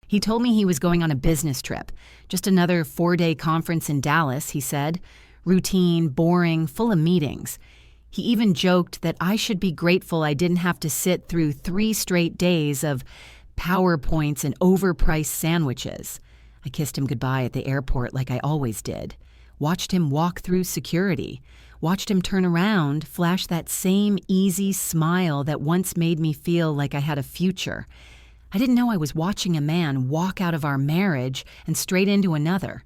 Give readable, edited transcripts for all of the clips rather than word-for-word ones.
He told me he was going on a business trip. Just another 4-day conference in Dallas, he said. Routine, boring, full of meetings. He even joked that I should be grateful I didn't have to sit through 3 straight days of PowerPoints and overpriced sandwiches. I kissed him goodbye at the airport like I always did. Watched him walk through security. Watched him turn around, flash that same easy smile that once made me feel like I had a future. I didn't know I was watching a man walk out of our marriage and straight into another.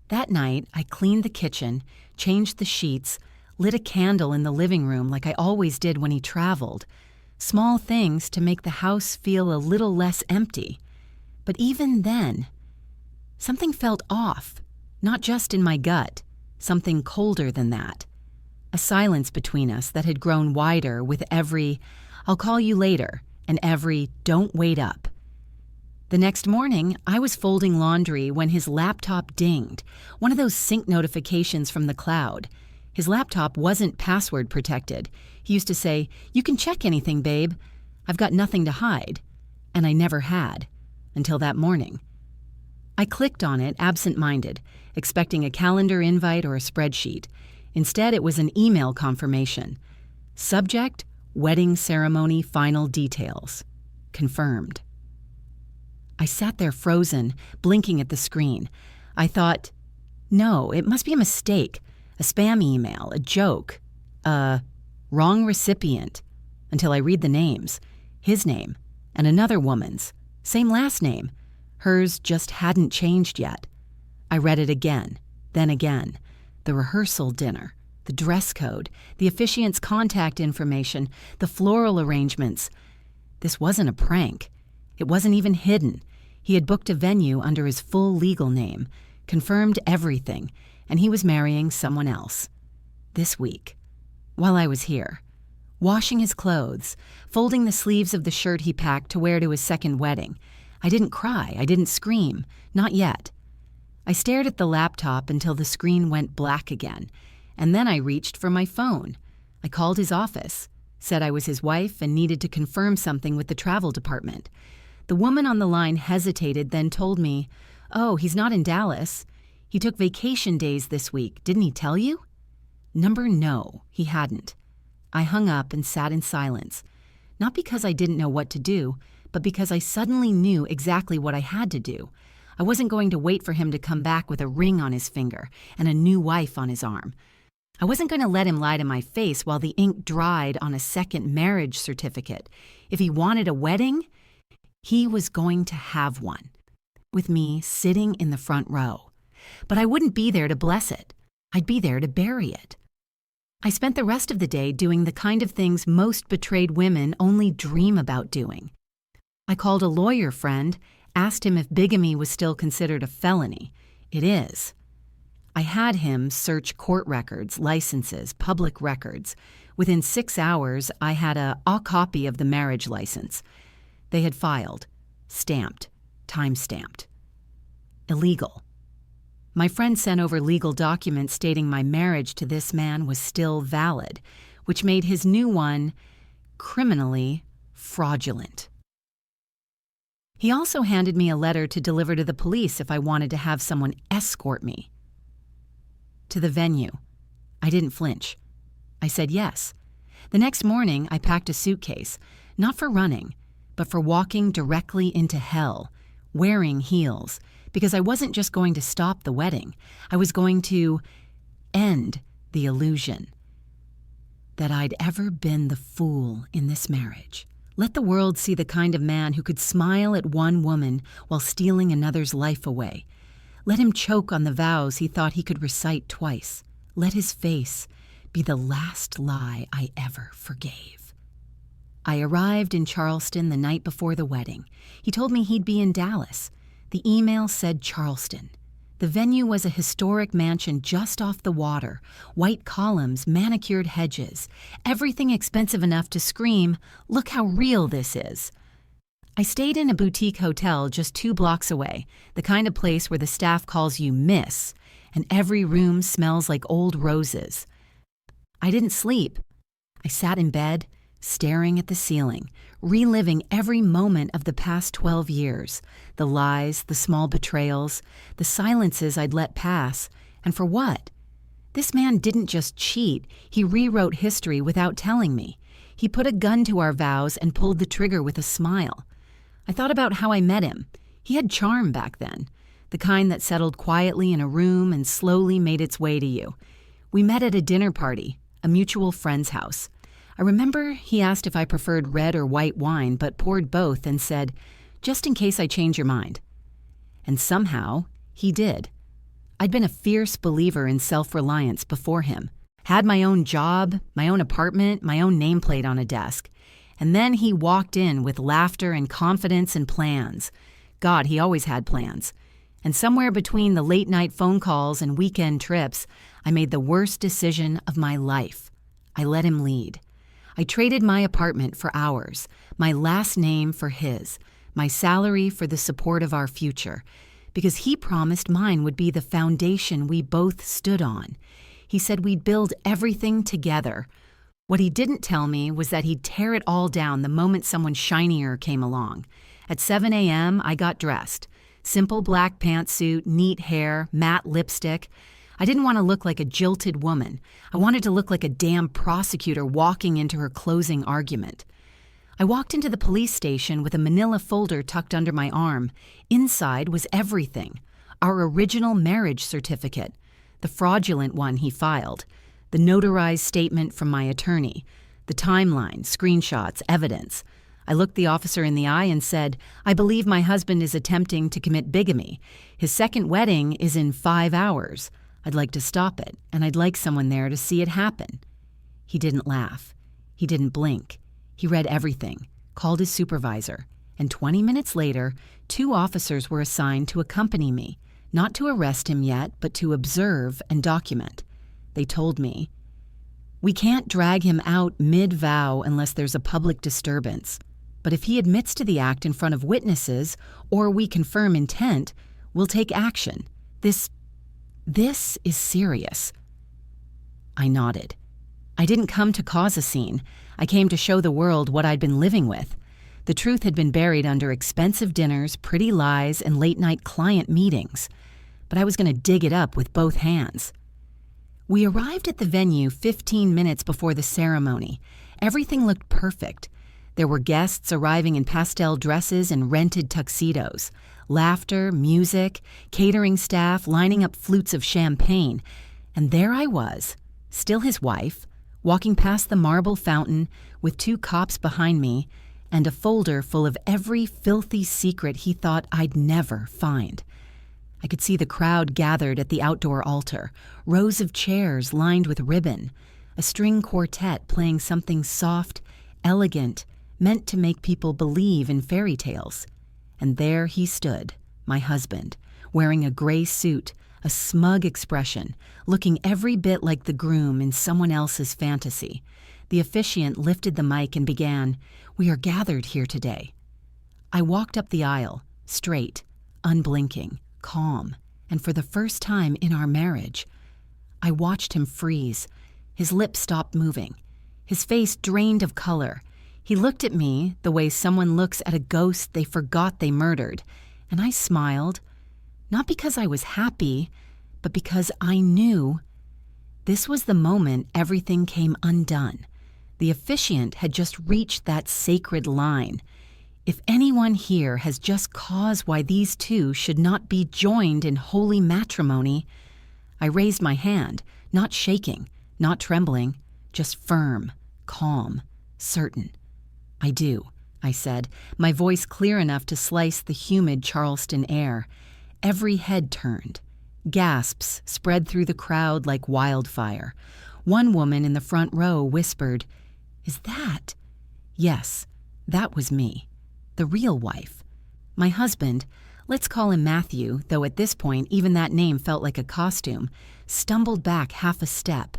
That night, I cleaned the kitchen, changed the sheets, lit a candle in the living room like I always did when he traveled. Small things to make the house feel a little less empty. But even then, something felt off, not just in my gut, something colder than that. A silence between us that had grown wider with every, "I'll call you later," and every, "Don't wait up." The next morning, I was folding laundry when his laptop dinged, one of those sync notifications from the cloud. His laptop wasn't password protected. He used to say, "You can check anything, babe. I've got nothing to hide." And I never had, until that morning. I clicked on it absent-minded, expecting a calendar invite or a spreadsheet. Instead, it was an email confirmation. Subject, wedding ceremony final details. Confirmed. I sat there frozen, blinking at the screen. I thought, no, it must be a mistake, a spam email, a joke, wrong recipient, until I read the names. His name, and another woman's, same last name. Hers just hadn't changed yet. I read it again, then again. The rehearsal dinner, the dress code, the officiant's contact information, the floral arrangements. This wasn't a prank. It wasn't even hidden. He had booked a venue under his full legal name, confirmed everything, and he was marrying someone else. This week, while I was here, washing his clothes, folding the sleeves of the shirt he packed to wear to his second wedding. I didn't cry, I didn't scream, not yet. I stared at the laptop until the screen went black again, and then I reached for my phone. I called his office, said I was his wife and needed to confirm something with the travel department. The woman on the line hesitated, then told me, "Oh, he's not in Dallas. He took vacation days this week. Didn't he tell you?" No, he hadn't. I hung up and sat in silence, not because I didn't know what to do, but because I suddenly knew exactly what I had to do. I wasn't going to wait for him to come back with a ring on his finger and a new wife on his arm. I wasn't going to let him lie to my face while the ink dried on a second marriage certificate. If he wanted a wedding, he was going to have one, with me sitting in the front row. But I wouldn't be there to bless it. I'd be there to bury it. I spent the rest of the day doing the kind of things most betrayed women only dream about doing. I called a lawyer friend, asked him if bigamy was still considered a felony. It is. I had him search court records, licenses, public records. Within 6 hours, I had a copy of the marriage license. They had filed, stamped, time-stamped. Illegal. My friend sent over legal documents stating my marriage to this man was still valid, which made his new one criminally fraudulent. He also handed me a letter to deliver to the police if I wanted to have someone escort me to the venue. I didn't flinch. I said yes. The next morning, I packed a suitcase, not for running, but for walking directly into hell, wearing heels, because I wasn't just going to stop the wedding. I was going to end the illusion that I'd ever been the fool in this marriage. Let the world see the kind of man who could smile at one woman while stealing another's life away. Let him choke on the vows he thought he could recite twice. Let his face be the last lie I ever forgave. I arrived in Charleston the night before the wedding. He told me he'd be in Dallas. The email said Charleston. The venue was a historic mansion just off the water, white columns, manicured hedges, everything expensive enough to scream, "Look how real this is." I stayed in a boutique hotel just 2 blocks away, the kind of place where the staff calls you Miss, and every room smells like old roses. I didn't sleep. I sat in bed, staring at the ceiling, reliving every moment of the past 12 years, the lies, the small betrayals, the silences I'd let pass, and for what? This man didn't just cheat, he rewrote history without telling me. He put a gun to our vows and pulled the trigger with a smile. I thought about how I met him. He had charm back then, the kind that settled quietly in a room and slowly made its way to you. We met at a dinner party, a mutual friend's house. I remember he asked if I preferred red or white wine, but poured both and said, "Just in case I change your mind." And somehow, he did. I'd been a fierce believer in self-reliance before him. Had my own job, my own apartment, my own nameplate on a desk. And then he walked in with laughter and confidence and plans. God, he always had plans. And somewhere between the late-night phone calls and weekend trips, I made the worst decision of my life. I let him lead. I traded my apartment for ours, my last name for his, my salary for the support of our future, because he promised mine would be the foundation we both stood on. He said we'd build everything together. What he didn't tell me was that he'd tear it all down the moment someone shinier came along. At 7 a.m., I got dressed. Simple black pantsuit, neat hair, matte lipstick. I didn't want to look like a jilted woman. I wanted to look like a damn prosecutor walking into her closing argument. I walked into the police station with a manila folder tucked under my arm. Inside was everything. Our original marriage certificate, the fraudulent one he filed, the notarized statement from my attorney, the timeline, screenshots, evidence. I looked the officer in the eye and said, "I believe my husband is attempting to commit bigamy. His second wedding is in 5 hours. I'd like to stop it, and I'd like someone there to see it happen." He didn't laugh. He didn't blink. He read everything, called his supervisor, and 20 minutes later, 2 officers were assigned to accompany me, not to arrest him yet, but to observe and document. They told me, "We can't drag him out mid-vow unless there's a public disturbance. But if he admits to the act in front of witnesses, or we confirm intent, we'll take action. This is serious." I nodded. I didn't come to cause a scene. I came to show the world what I'd been living with. The truth had been buried under expensive dinners, pretty lies, and late-night client meetings. But I was going to dig it up with both hands. We arrived at the venue 15 minutes before the ceremony. Everything looked perfect. There were guests arriving in pastel dresses and rented tuxedos, laughter, music, catering staff lining up flutes of champagne. And there I was, still his wife, walking past the marble fountain with 2 cops behind me and a folder full of every filthy secret he thought I'd never find. I could see the crowd gathered at the outdoor altar, rows of chairs lined with ribbon, a string quartet playing something soft, elegant, meant to make people believe in fairy tales. And there he stood, my husband, wearing a gray suit, a smug expression, looking every bit like the groom in someone else's fantasy. The officiant lifted the mic and began, "We are gathered here today." I walked up the aisle, straight, unblinking, calm, and for the first time in our marriage, I watched him freeze. His lips stopped moving. His face drained of color. He looked at me the way someone looks at a ghost they forgot they murdered, and I smiled, not because I was happy, but because I knew. This was the moment everything came undone. The officiant had just reached that sacred line. If anyone here has just cause why these 2 should not be joined in holy matrimony, I raised my hand, not shaking, not trembling, just firm, calm, certain. "I do," I said, my voice clear enough to slice the humid Charleston air. Every head turned. Gasps spread through the crowd like wildfire. One woman in the front row whispered, "Is that?" Yes, that was me, the real wife. My husband, let's call him Matthew, though at this point even that name felt like a costume, stumbled back half a step.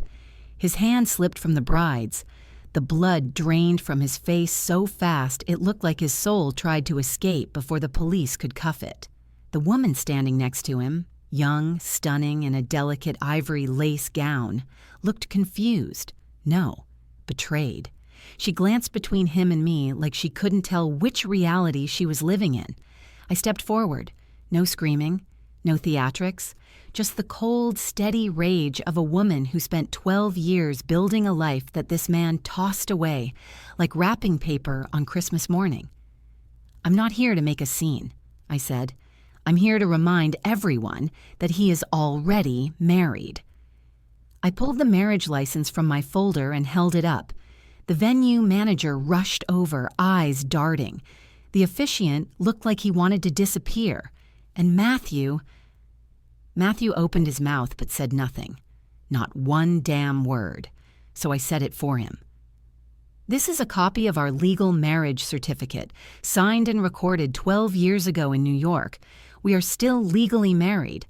His hand slipped from the bride's. The blood drained from his face so fast it looked like his soul tried to escape before the police could cuff it. The woman standing next to him, young, stunning in a delicate ivory lace gown, looked confused. No, betrayed. She glanced between him and me like she couldn't tell which reality she was living in. I stepped forward. No screaming, no theatrics, just the cold, steady rage of a woman who spent 12 years building a life that this man tossed away like wrapping paper on Christmas morning. "I'm not here to make a scene," I said. "I'm here to remind everyone that he is already married." I pulled the marriage license from my folder and held it up. The venue manager rushed over, eyes darting. The officiant looked like he wanted to disappear. And Matthew opened his mouth but said nothing. Not one damn word. So I said it for him. "This is a copy of our legal marriage certificate, signed and recorded 12 years ago in New York. We are still legally married.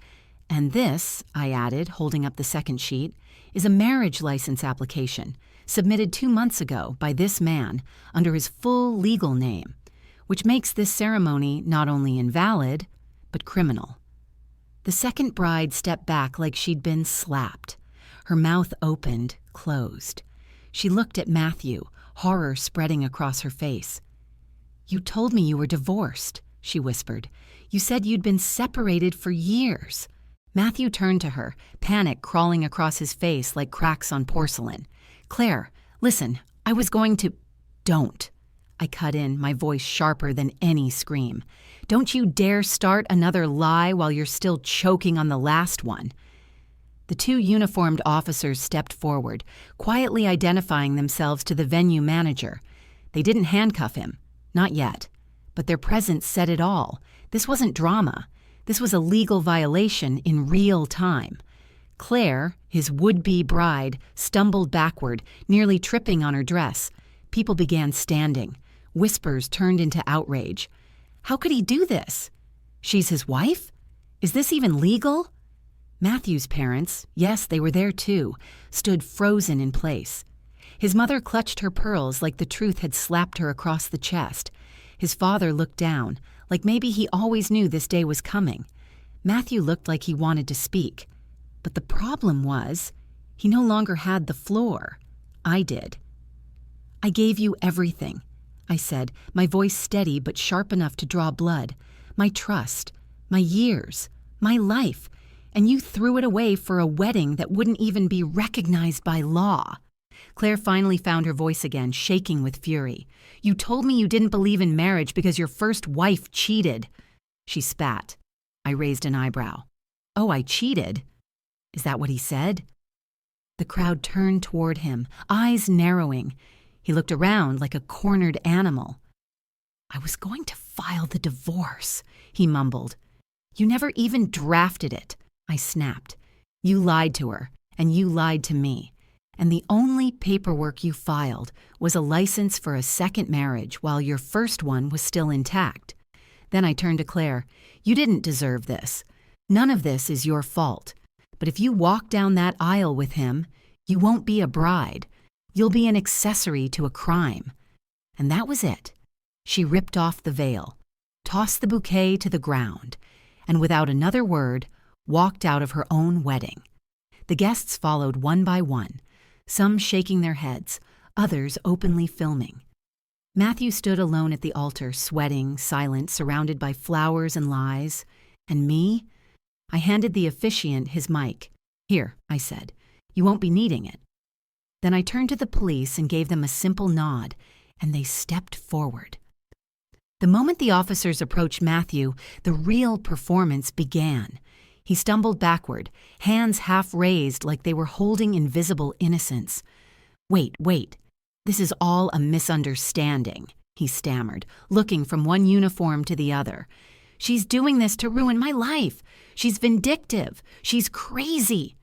And this," I added, holding up the second sheet, "is a marriage license application, submitted 2 months ago by this man under his full legal name, which makes this ceremony not only invalid, but criminal." The second bride stepped back like she'd been slapped. Her mouth opened, closed. She looked at Matthew, horror spreading across her face. "You told me you were divorced," she whispered. "You said you'd been separated for years." Matthew turned to her, panic crawling across his face like cracks on porcelain. "Claire, listen, I was going to—" "Don't." I cut in, my voice sharper than any scream. "Don't you dare start another lie while you're still choking on the last one." The 2 uniformed officers stepped forward, quietly identifying themselves to the venue manager. They didn't handcuff him. Not yet. But their presence said it all. This wasn't drama. This was a legal violation in real time. Claire, his would-be bride, stumbled backward, nearly tripping on her dress. People began standing. Whispers turned into outrage. How could he do this? She's his wife? Is this even legal? Matthew's parents, yes, they were there too, stood frozen in place. His mother clutched her pearls like the truth had slapped her across the chest. His father looked down, like maybe he always knew this day was coming. Matthew looked like he wanted to speak. But the problem was, he no longer had the floor. I did. "I gave you everything," I said, my voice steady but sharp enough to draw blood. "My trust, my years, my life, and you threw it away for a wedding that wouldn't even be recognized by law." Claire finally found her voice again, shaking with fury. "You told me you didn't believe in marriage because your first wife cheated." She spat. I raised an eyebrow. "Oh, I cheated? Is that what he said?" The crowd turned toward him, eyes narrowing. He looked around like a cornered animal. "I was going to file the divorce," he mumbled. "You never even drafted it," I snapped. "You lied to her, and you lied to me. And the only paperwork you filed was a license for a second marriage while your first one was still intact." Then I turned to Claire. "You didn't deserve this. None of this is your fault. But if you walk down that aisle with him, you won't be a bride. You'll be an accessory to a crime." And that was it. She ripped off the veil, tossed the bouquet to the ground, and without another word, walked out of her own wedding. The guests followed one by one, some shaking their heads, others openly filming. Matthew stood alone at the altar, sweating, silent, surrounded by flowers and lies. And me? I handed the officiant his mic. "Here," I said. "You won't be needing it." Then I turned to the police and gave them a simple nod, and they stepped forward. The moment the officers approached Matthew, the real performance began. He stumbled backward, hands half raised like they were holding invisible innocence. Wait. This is all a misunderstanding," he stammered, looking from one uniform to the other. "She's doing this to ruin my life. She's vindictive. She's crazy."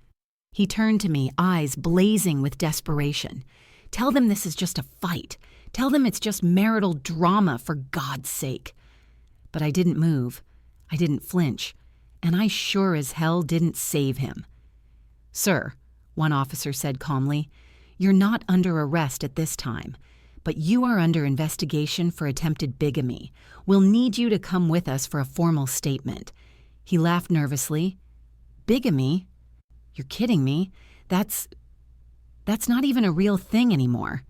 He turned to me, eyes blazing with desperation. "Tell them this is just a fight. Tell them it's just marital drama, for God's sake." But I didn't move. I didn't flinch. And I sure as hell didn't save him. "Sir," one officer said calmly, "you're not under arrest at this time, but you are under investigation for attempted bigamy. We'll need you to come with us for a formal statement." He laughed nervously. "Bigamy? You're kidding me. That's not even a real thing anymore."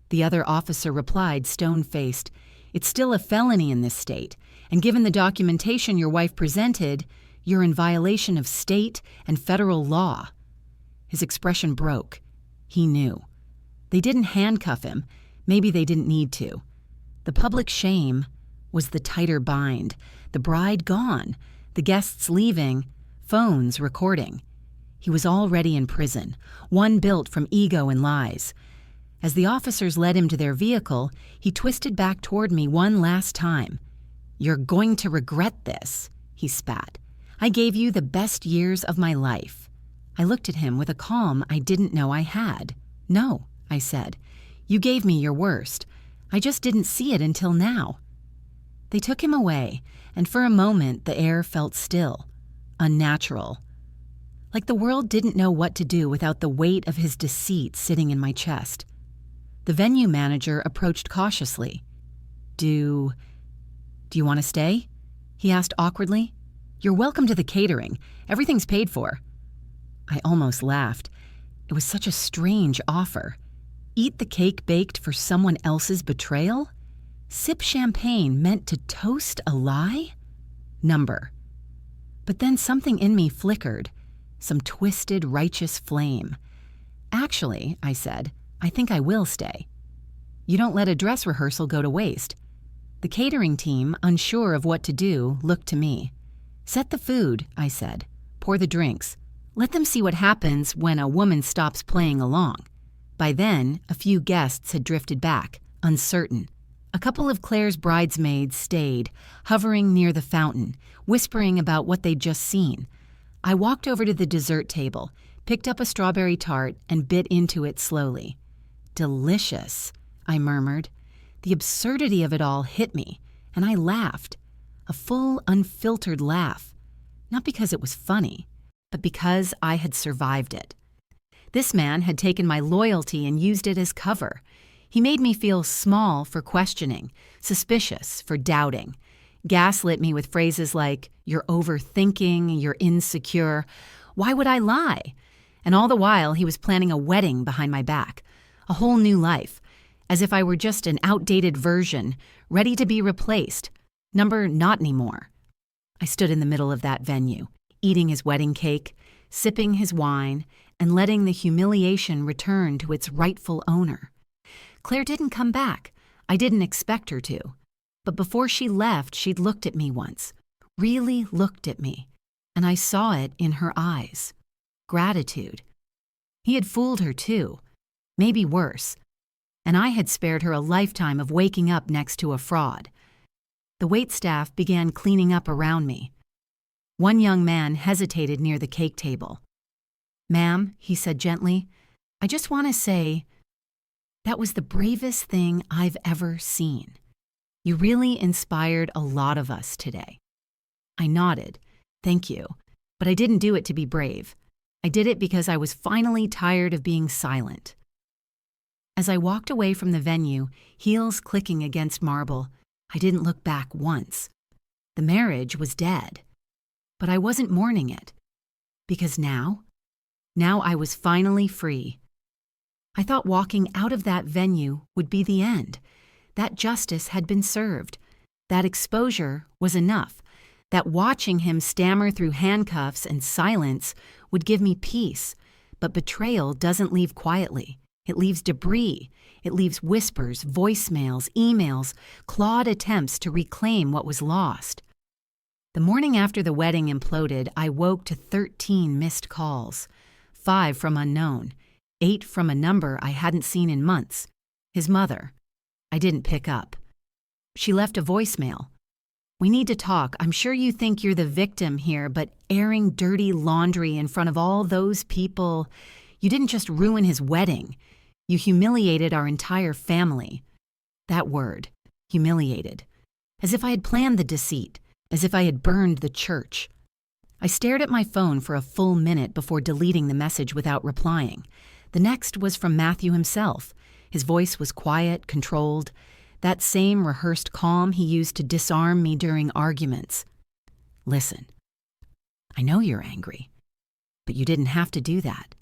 The other officer replied, stone-faced, "It's still a felony in this state, and given the documentation your wife presented, you're in violation of state and federal law." His expression broke. He knew. They didn't handcuff him. Maybe they didn't need to. The public shame was the tighter bind, the bride gone, the guests leaving, phones recording. He was already in prison, one built from ego and lies. As the officers led him to their vehicle, he twisted back toward me one last time. "You're going to regret this," he spat. "I gave you the best years of my life." I looked at him with a calm I didn't know I had. "No," I said. "You gave me your worst. I just didn't see it until now." They took him away, and for a moment the air felt still, unnatural. Like the world didn't know what to do without the weight of his deceit sitting in my chest. The venue manager approached cautiously. Do you want to stay?" he asked awkwardly. "You're welcome to the catering. Everything's paid for." I almost laughed. It was such a strange offer. Eat the cake baked for someone else's betrayal? Sip champagne meant to toast a lie? Number. But then something in me flickered, some twisted, righteous flame. "Actually," I said, "I think I will stay." You don't let a dress rehearsal go to waste. The catering team, unsure of what to do, looked to me. "Set the food," I said. "Pour the drinks. Let them see what happens when a woman stops playing along." By then, a few guests had drifted back, uncertain. A couple of Claire's bridesmaids stayed, hovering near the fountain, whispering about what they'd just seen. I walked over to the dessert table, picked up a strawberry tart, and bit into it slowly. "Delicious," I murmured. The absurdity of it all hit me, and I laughed. A full, unfiltered laugh. Not because it was funny, but because I had survived it. This man had taken my loyalty and used it as cover. He made me feel small for questioning, suspicious for doubting, gaslit me with phrases like, "You're overthinking, you're insecure." Why would I lie? And all the while, he was planning a wedding behind my back, a whole new life, as if I were just an outdated version, ready to be replaced. Number not anymore. I stood in the middle of that venue, eating his wedding cake, sipping his wine, and letting the humiliation return to its rightful owner. Claire didn't come back. I didn't expect her to. But before she left, she'd looked at me once, really looked at me, and I saw it in her eyes. Gratitude. He had fooled her too, maybe worse, and I had spared her a lifetime of waking up next to a fraud. The waitstaff began cleaning up around me. One young man hesitated near the cake table. "Ma'am," he said gently, "I just want to say, that was the bravest thing I've ever seen. You really inspired a lot of us today." I nodded. "Thank you. But I didn't do it to be brave. I did it because I was finally tired of being silent." As I walked away from the venue, heels clicking against marble, I didn't look back once. The marriage was dead. But I wasn't mourning it. Because now I was finally free. I thought walking out of that venue would be the end. That justice had been served. That exposure was enough. That watching him stammer through handcuffs and silence would give me peace. But betrayal doesn't leave quietly. It leaves debris. It leaves whispers, voicemails, emails, clawed attempts to reclaim what was lost. The morning after the wedding imploded, I woke to 13 missed calls. 5 from unknown, 8 from a number I hadn't seen in months. His mother. I didn't pick up. She left a voicemail. "We need to talk. I'm sure you think you're the victim here, but airing dirty laundry in front of all those people, you didn't just ruin his wedding. You humiliated our entire family." That word, humiliated. As if I had planned the deceit, as if I had burned the church. I stared at my phone for a full minute before deleting the message without replying. The next was from Matthew himself. His voice was quiet, controlled, that same rehearsed calm he used to disarm me during arguments. "Listen, I know you're angry, but you didn't have to do that.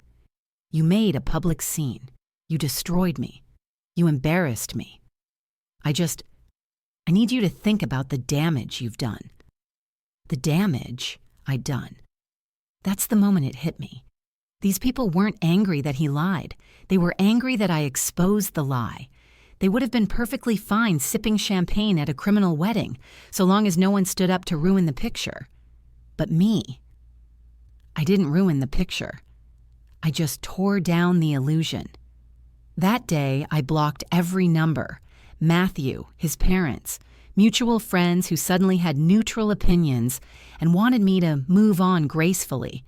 You made a public scene. You destroyed me. You embarrassed me. I need you to think about the damage you've done." The damage I'd done. That's the moment it hit me. These people weren't angry that he lied. They were angry that I exposed the lie. They would have been perfectly fine sipping champagne at a criminal wedding, so long as no one stood up to ruin the picture. But me, I didn't ruin the picture. I just tore down the illusion. That day, I blocked every number: Matthew, his parents, mutual friends who suddenly had neutral opinions and wanted me to move on gracefully.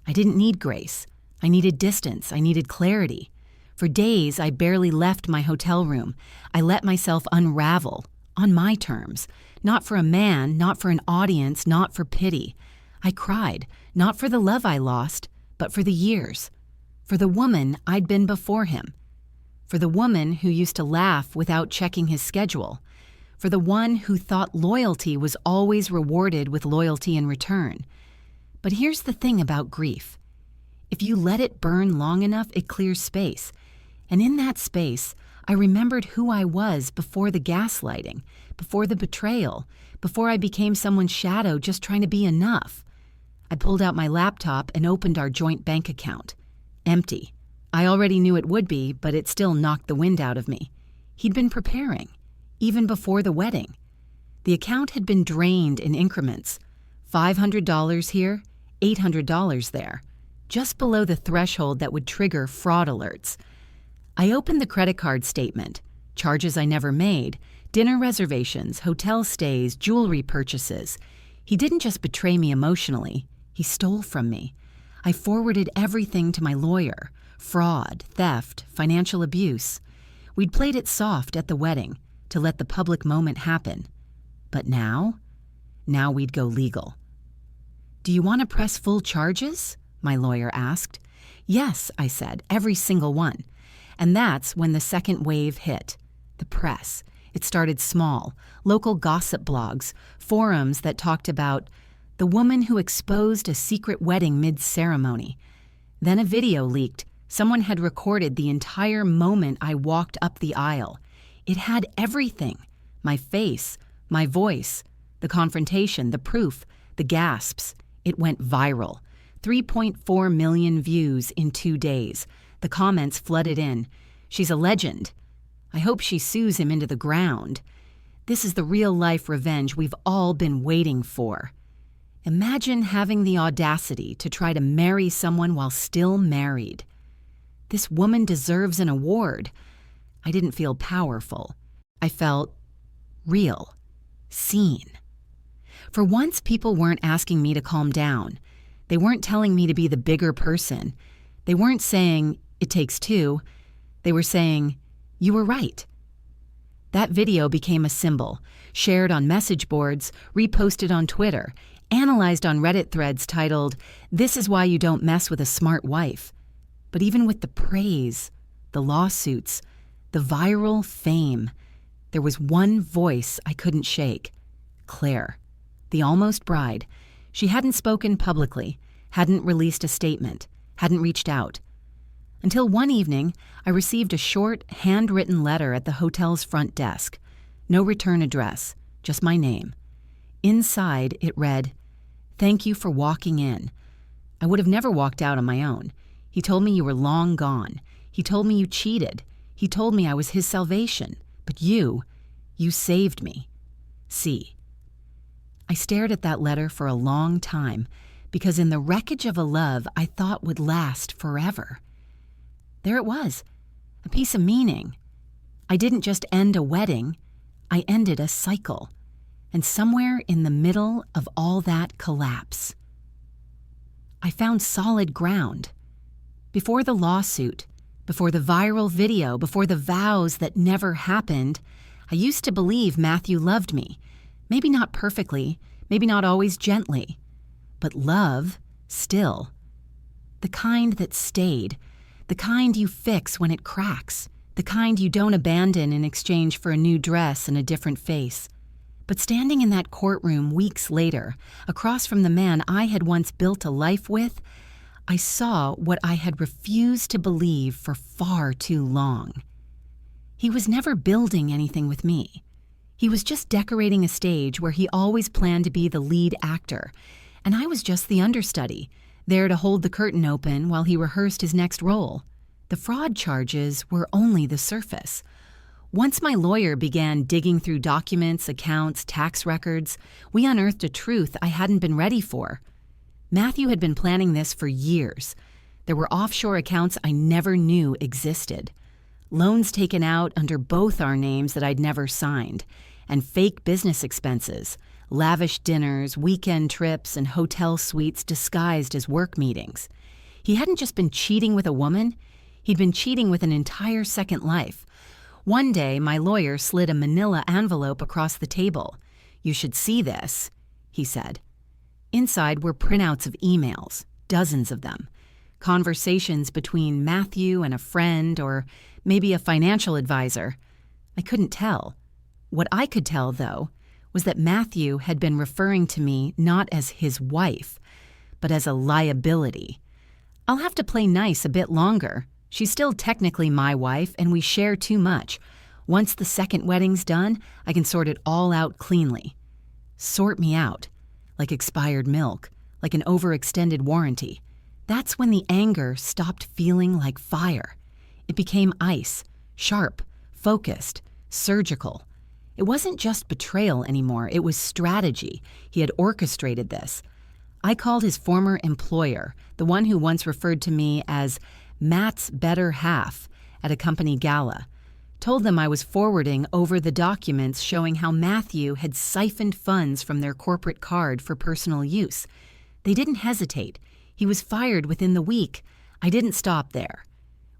I didn't need grace. I needed distance. I needed clarity. For days, I barely left my hotel room. I let myself unravel, on my terms. Not for a man, not for an audience, not for pity. I cried, not for the love I lost, but for the years. For the woman I'd been before him. For the woman who used to laugh without checking his schedule. For the one who thought loyalty was always rewarded with loyalty in return. But here's the thing about grief. If you let it burn long enough, it clears space. And in that space, I remembered who I was before the gaslighting, before the betrayal, before I became someone's shadow just trying to be enough. I pulled out my laptop and opened our joint bank account. Empty. I already knew it would be, but it still knocked the wind out of me. He'd been preparing, even before the wedding. The account had been drained in increments. $500 here, $800 there, just below the threshold that would trigger fraud alerts. I opened the credit card statement, charges I never made, dinner reservations, hotel stays, jewelry purchases. He didn't just betray me emotionally, he stole from me. I forwarded everything to my lawyer: fraud, theft, financial abuse. We'd played it soft at the wedding to let the public moment happen. But now we'd go legal. "Do you want to press full charges?" my lawyer asked. "Yes," I said, "every single one." And that's when the second wave hit. The press. It started small. Local gossip blogs, forums that talked about the woman who exposed a secret wedding mid-ceremony. Then a video leaked. Someone had recorded the entire moment I walked up the aisle. It had everything: my face, my voice, the confrontation, the proof, the gasps. It went viral. 3.4 million views in 2 days. The comments flooded in. "She's a legend. I hope she sues him into the ground. This is the real-life revenge we've all been waiting for." Imagine having the audacity to try to marry someone while still married. This woman deserves an award. I didn't feel powerful. I felt real, seen. For once, people weren't asking me to calm down. They weren't telling me to be the bigger person. They weren't saying, "It takes two." They were saying, "You were right." That video became a symbol, shared on message boards, reposted on Twitter, analyzed on Reddit threads titled, "This is why you don't mess with a smart wife." But even with the praise, the lawsuits, the viral fame, there was one voice I couldn't shake. Claire, the almost bride. She hadn't spoken publicly, hadn't released a statement, hadn't reached out. Until one evening, I received a short, handwritten letter at the hotel's front desk. No return address, just my name. Inside, it read, "Thank you for walking in. I would have never walked out on my own. He told me you were long gone. He told me you cheated. He told me I was his salvation. But you saved me. C." I stared at that letter for a long time, because in the wreckage of a love I thought would last forever. There it was, a piece of meaning. I didn't just end a wedding, I ended a cycle. And somewhere in the middle of all that collapse, I found solid ground. Before the lawsuit, before the viral video, before the vows that never happened, I used to believe Matthew loved me. Maybe not perfectly, maybe not always gently, but love, still. The kind that stayed, the kind you fix when it cracks, the kind you don't abandon in exchange for a new dress and a different face. But standing in that courtroom weeks later, across from the man I had once built a life with, I saw what I had refused to believe for far too long. He was never building anything with me. He was just decorating a stage where he always planned to be the lead actor, and I was just the understudy, there to hold the curtain open while he rehearsed his next role. The fraud charges were only the surface. Once my lawyer began digging through documents, accounts, tax records, we unearthed a truth I hadn't been ready for. Matthew had been planning this for years. There were offshore accounts I never knew existed. Loans taken out under both our names that I'd never signed, and fake business expenses, lavish dinners, weekend trips, and hotel suites disguised as work meetings. He hadn't just been cheating with a woman, he'd been cheating with an entire second life. One day, my lawyer slid a manila envelope across the table. "You should see this," he said. Inside were printouts of emails, dozens of them. Conversations between Matthew and a friend, or maybe a financial advisor. I couldn't tell. What I could tell, though, was that Matthew had been referring to me not as his wife, but as a liability. I'll have to play nice a bit longer. She's still technically my wife, and we share too much. Once the second wedding's done, I can sort it all out cleanly. Sort me out. Like expired milk, like an overextended warranty. That's when the anger stopped feeling like fire. It became ice, sharp, focused, surgical. It wasn't just betrayal anymore, it was strategy. He had orchestrated this. I called his former employer, the one who once referred to me as Matt's better half, at a company gala. Told them I was forwarding over the documents showing how Matthew had siphoned funds from their corporate card for personal use. They didn't hesitate. He was fired within the week. I didn't stop there.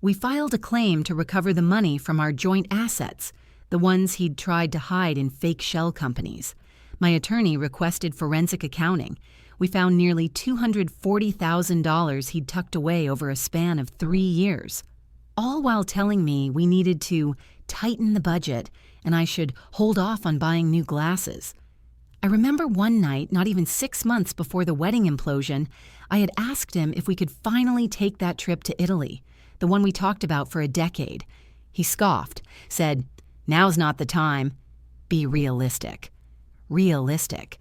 We filed a claim to recover the money from our joint assets, the ones he'd tried to hide in fake shell companies. My attorney requested forensic accounting. We found nearly $240,000 he'd tucked away over a span of 3 years. All while telling me we needed to tighten the budget and I should hold off on buying new glasses. I remember one night, not even 6 months before the wedding implosion, I had asked him if we could finally take that trip to Italy, the one we talked about for a decade. He scoffed, said, "Now's not the time. Be realistic." Realistic.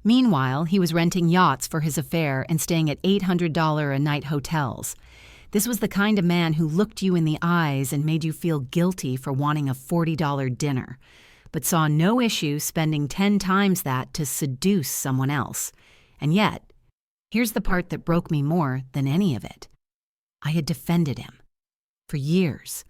Meanwhile, he was renting yachts for his affair and staying at $800 a night hotels. This was the kind of man who looked you in the eyes and made you feel guilty for wanting a $40 dinner, but saw no issue spending 10 times that to seduce someone else. And yet, here's the part that broke me more than any of it. I had defended him. For years.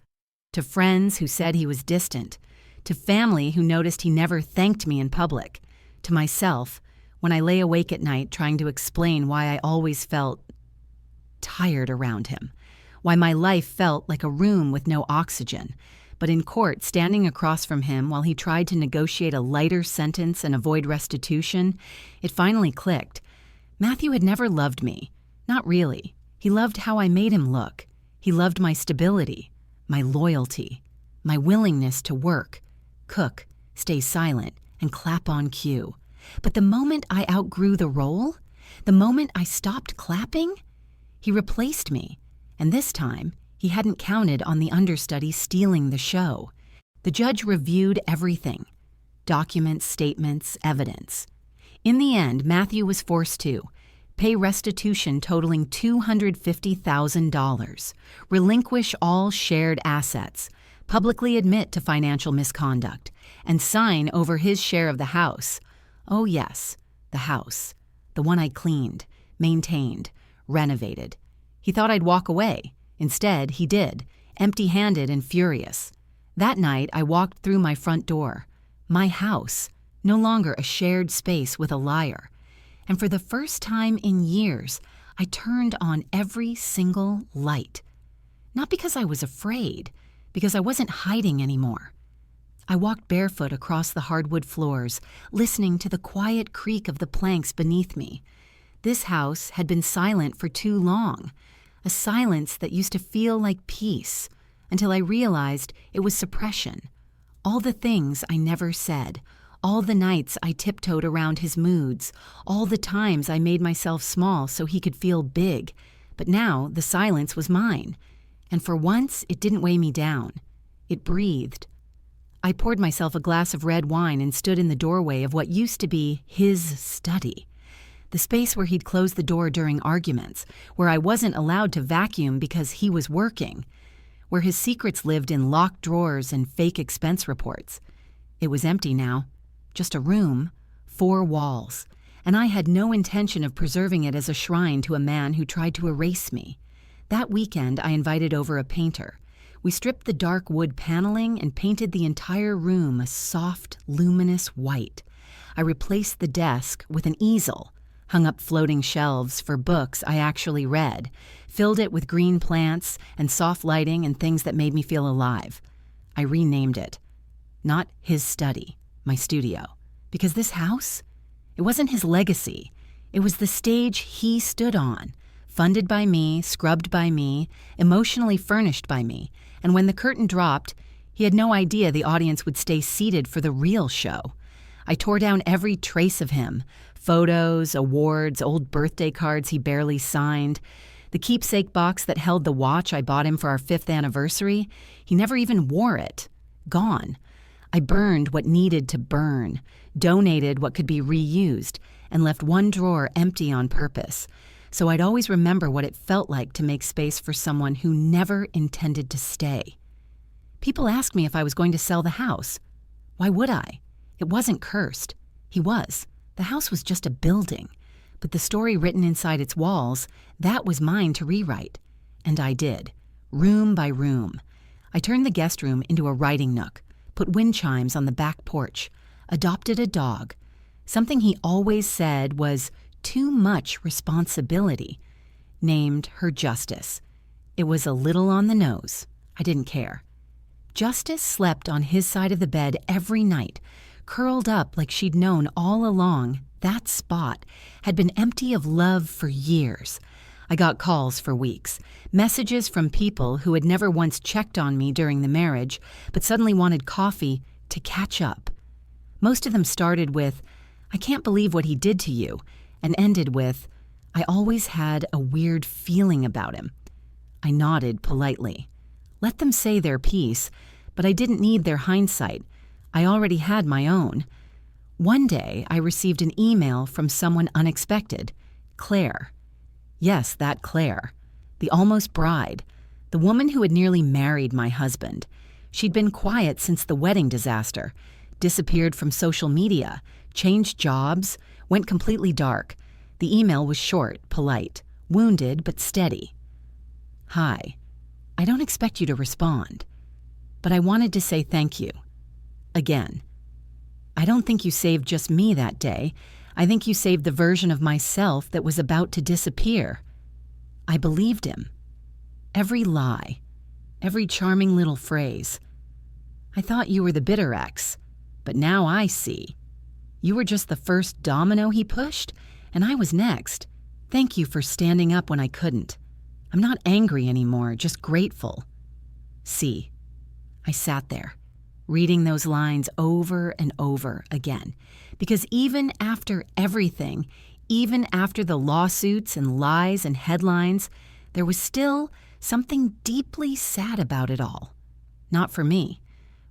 To friends who said he was distant. To family who noticed he never thanked me in public. To myself, when I lay awake at night trying to explain why I always felt tired around him. Why my life felt like a room with no oxygen. But in court, standing across from him while he tried to negotiate a lighter sentence and avoid restitution, it finally clicked. Matthew had never loved me. Not really. He loved how I made him look. He loved my stability, my loyalty, my willingness to work, cook, stay silent, and clap on cue. But the moment I outgrew the role, the moment I stopped clapping, he replaced me. And this time, he hadn't counted on the understudy stealing the show. The judge reviewed everything. Documents, statements, evidence. In the end, Matthew was forced to pay restitution totaling $250,000, relinquish all shared assets, publicly admit to financial misconduct, and sign over his share of the house. Oh yes, the house. The one I cleaned, maintained, renovated. He thought I'd walk away. Instead, he did, empty-handed and furious. That night, I walked through my front door. My house, no longer a shared space with a liar. And for the first time in years, I turned on every single light. Not because I was afraid, because I wasn't hiding anymore. I walked barefoot across the hardwood floors, listening to the quiet creak of the planks beneath me. This house had been silent for too long, a silence that used to feel like peace, until I realized it was suppression. All the things I never said, all the nights I tiptoed around his moods, all the times I made myself small so he could feel big. But now the silence was mine, and for once it didn't weigh me down. It breathed. I poured myself a glass of red wine and stood in the doorway of what used to be his study. The space where he'd close the door during arguments, where I wasn't allowed to vacuum because he was working, where his secrets lived in locked drawers and fake expense reports. It was empty now. Just a room, 4 walls, and I had no intention of preserving it as a shrine to a man who tried to erase me. That weekend, I invited over a painter. We stripped the dark wood paneling and painted the entire room a soft, luminous white. I replaced the desk with an easel, hung up floating shelves for books I actually read, filled it with green plants and soft lighting and things that made me feel alive. I renamed it. Not his study, my studio. Because this house, it wasn't his legacy. It was the stage he stood on, funded by me, scrubbed by me, emotionally furnished by me. And when the curtain dropped, he had no idea the audience would stay seated for the real show. I tore down every trace of him, photos, awards, old birthday cards he barely signed. The keepsake box that held the watch I bought him for our 5th anniversary, he never even wore it. Gone. I burned what needed to burn, donated what could be reused, and left one drawer empty on purpose, so I'd always remember what it felt like to make space for someone who never intended to stay. People asked me if I was going to sell the house. Why would I? It wasn't cursed. He was. The house was just a building. But the story written inside its walls, that was mine to rewrite. And I did, room by room. I turned the guest room into a writing nook, put wind chimes on the back porch, adopted a dog. Something he always said was too much responsibility. Named her Justice. It was a little on the nose. I didn't care. Justice slept on his side of the bed every night, curled up like she'd known all along that spot had been empty of love for years. I got calls for weeks, messages from people who had never once checked on me during the marriage, but suddenly wanted coffee to catch up. Most of them started with, "I can't believe what he did to you," and ended with, "I always had a weird feeling about him." I nodded politely. Let them say their piece, but I didn't need their hindsight. I already had my own. One day, I received an email from someone unexpected, Claire. Yes, that Claire. The almost bride. The woman who had nearly married my husband. She'd been quiet since the wedding disaster, disappeared from social media, changed jobs, went completely dark. The email was short, polite, wounded but steady. "Hi. I don't expect you to respond, but I wanted to say thank you. Again. I don't think you saved just me that day. I think you saved the version of myself that was about to disappear. I believed him. Every lie. Every charming little phrase. I thought you were the bitter ex, but now I see. You were just the first domino he pushed, and I was next. Thank you for standing up when I couldn't. I'm not angry anymore, just grateful." See. I sat there, reading those lines over and over again, because even after everything, even after the lawsuits and lies and headlines, there was still something deeply sad about it all. Not for me.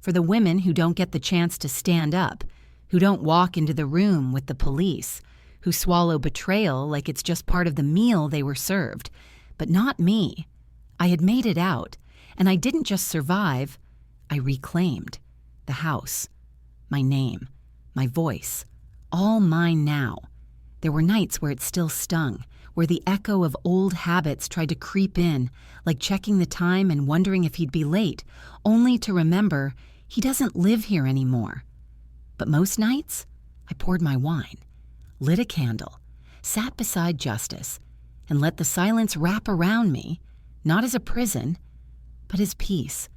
For the women who don't get the chance to stand up, who don't walk into the room with the police, who swallow betrayal like it's just part of the meal they were served. But not me. I had made it out, and I didn't just survive, I reclaimed. The house, my name, my voice, all mine now. There were nights where it still stung, where the echo of old habits tried to creep in, like checking the time and wondering if he'd be late, only to remember he doesn't live here anymore. But most nights, I poured my wine, lit a candle, sat beside Justice, and let the silence wrap around me, not as a prison, but as peace.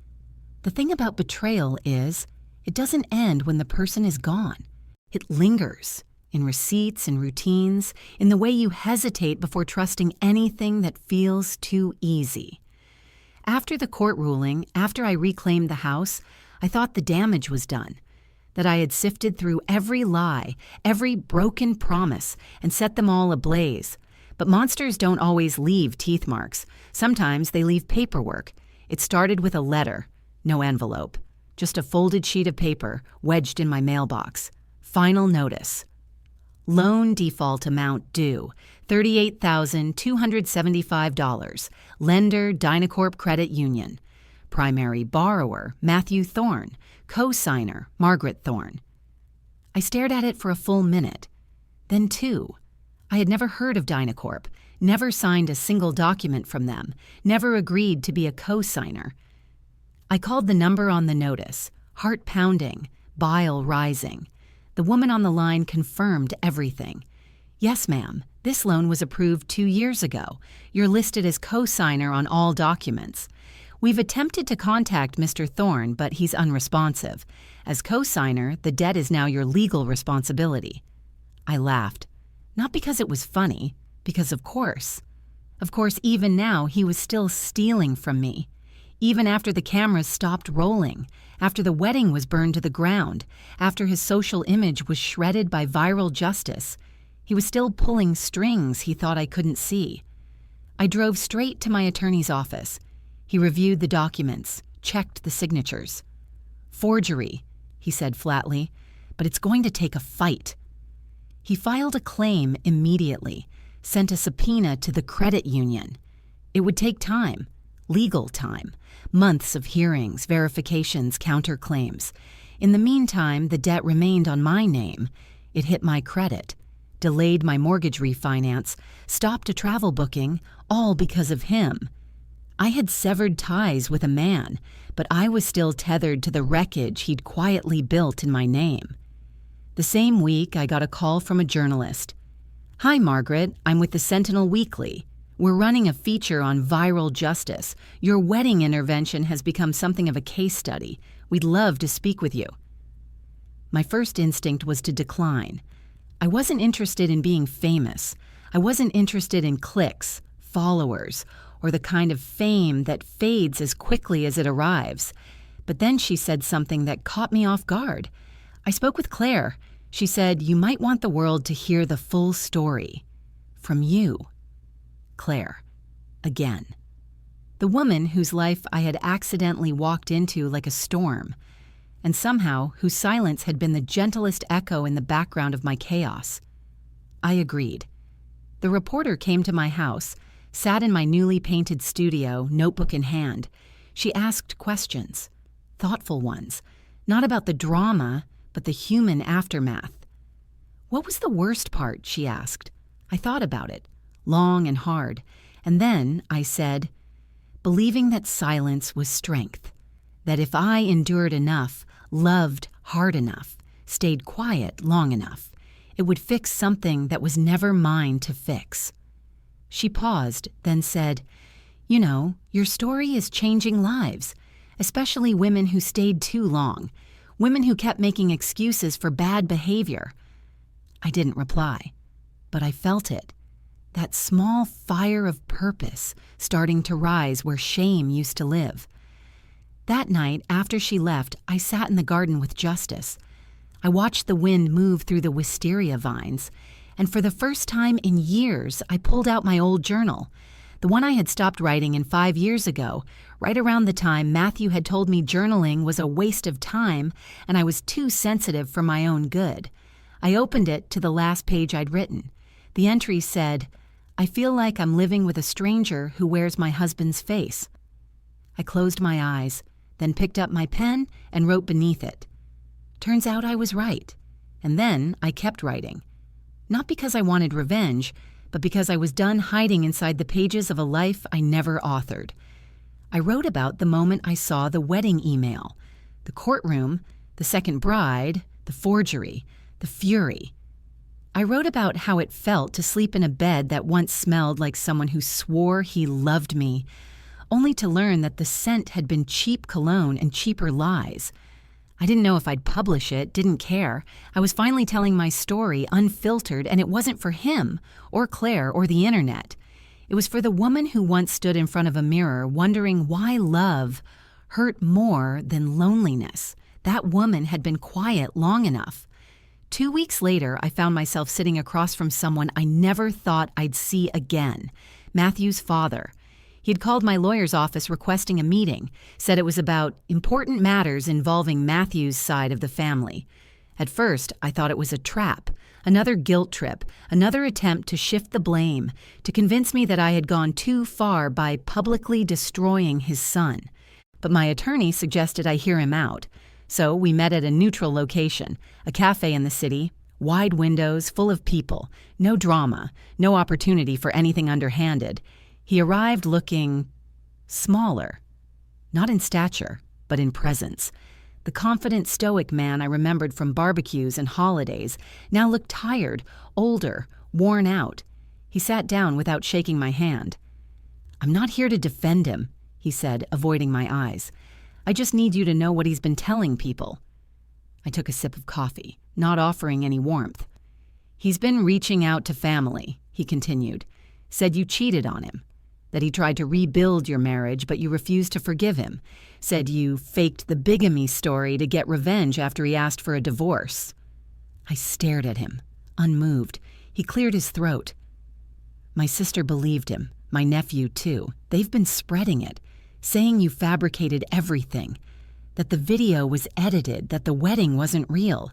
The thing about betrayal is, it doesn't end when the person is gone. It lingers in receipts and routines, in the way you hesitate before trusting anything that feels too easy. After the court ruling, after I reclaimed the house, I thought the damage was done, that I had sifted through every lie, every broken promise, and set them all ablaze. But monsters don't always leave teeth marks. Sometimes they leave paperwork. It started with a letter. No envelope. Just a folded sheet of paper wedged in my mailbox. Final notice. Loan default amount due, $38,275. Lender, Dynacorp Credit Union. Primary borrower, Matthew Thorne. Co-signer, Margaret Thorne. I stared at it for a full minute. Then 2. I had never heard of Dynacorp, never signed a single document from them, never agreed to be a co-signer. I called the number on the notice, heart pounding, bile rising. The woman on the line confirmed everything. Yes, ma'am, this loan was approved 2 years ago. You're listed as co-signer on all documents. We've attempted to contact Mr. Thorne, but he's unresponsive. As co-signer, the debt is now your legal responsibility. I laughed. Not because it was funny, because of course. Of course, even now, he was still stealing from me. Even after the cameras stopped rolling, after the wedding was burned to the ground, after his social image was shredded by viral justice, he was still pulling strings he thought I couldn't see. I drove straight to my attorney's office. He reviewed the documents, checked the signatures. Forgery, he said flatly, but it's going to take a fight. He filed a claim immediately, sent a subpoena to the credit union. It would take time, legal time, months of hearings, verifications, counterclaims. In the meantime, the debt remained on my name. It hit my credit, delayed my mortgage refinance, stopped a travel booking, all because of him. I had severed ties with a man, but I was still tethered to the wreckage he'd quietly built in my name. The same week, I got a call from a journalist. "Hi, Margaret. I'm with the Sentinel Weekly. We're running a feature on viral justice. Your wedding intervention has become something of a case study. We'd love to speak with you." My first instinct was to decline. I wasn't interested in being famous. I wasn't interested in clicks, followers, or the kind of fame that fades as quickly as it arrives. But then she said something that caught me off guard. I spoke with Claire. She said, "You might want the world to hear the full story. From you." Claire. Again. The woman whose life I had accidentally walked into like a storm, and somehow whose silence had been the gentlest echo in the background of my chaos. I agreed. The reporter came to my house, sat in my newly painted studio, notebook in hand. She asked questions, thoughtful ones, not about the drama, but the human aftermath. What was the worst part, she asked. I thought about it, long and hard, and then I said, believing that silence was strength, that if I endured enough, loved hard enough, stayed quiet long enough, it would fix something that was never mine to fix. She paused, then said, "You know, your story is changing lives, especially women who stayed too long, women who kept making excuses for bad behavior." I didn't reply, but I felt it, that small fire of purpose starting to rise where shame used to live. That night, after she left, I sat in the garden with Justice. I watched the wind move through the wisteria vines, and for the first time in years, I pulled out my old journal, the one I had stopped writing in 5 years ago, right around the time Matthew had told me journaling was a waste of time and I was too sensitive for my own good. I opened it to the last page I'd written. The entry said, "I feel like I'm living with a stranger who wears my husband's face." I closed my eyes, then picked up my pen and wrote beneath it. Turns out I was right. And then I kept writing. Not because I wanted revenge, but because I was done hiding inside the pages of a life I never authored. I wrote about the moment I saw the wedding email, the courtroom, the second bride, the forgery, the fury. I wrote about how it felt to sleep in a bed that once smelled like someone who swore he loved me, only to learn that the scent had been cheap cologne and cheaper lies. I didn't know if I'd publish it, didn't care. I was finally telling my story unfiltered, and it wasn't for him, or Claire, or the internet. It was for the woman who once stood in front of a mirror wondering why love hurt more than loneliness. That woman had been quiet long enough. 2 weeks later, I found myself sitting across from someone I never thought I'd see again, Matthew's father. He'd called my lawyer's office requesting a meeting, said it was about important matters involving Matthew's side of the family. At first, I thought it was a trap, another guilt trip, another attempt to shift the blame, to convince me that I had gone too far by publicly destroying his son. But my attorney suggested I hear him out. So we met at a neutral location, a cafe in the city, wide windows, full of people, no drama, no opportunity for anything underhanded. He arrived looking smaller, not in stature, but in presence. The confident, stoic man I remembered from barbecues and holidays now looked tired, older, worn out. He sat down without shaking my hand. "I'm not here to defend him," he said, avoiding my eyes. "I just need you to know what he's been telling people." I took a sip of coffee, not offering any warmth. "He's been reaching out to family," he continued. "Said you cheated on him. That he tried to rebuild your marriage, but you refused to forgive him. Said you faked the bigamy story to get revenge after he asked for a divorce." I stared at him, unmoved. He cleared his throat. "My sister believed him, my nephew too. They've been spreading it, saying you fabricated everything, that the video was edited, that the wedding wasn't real.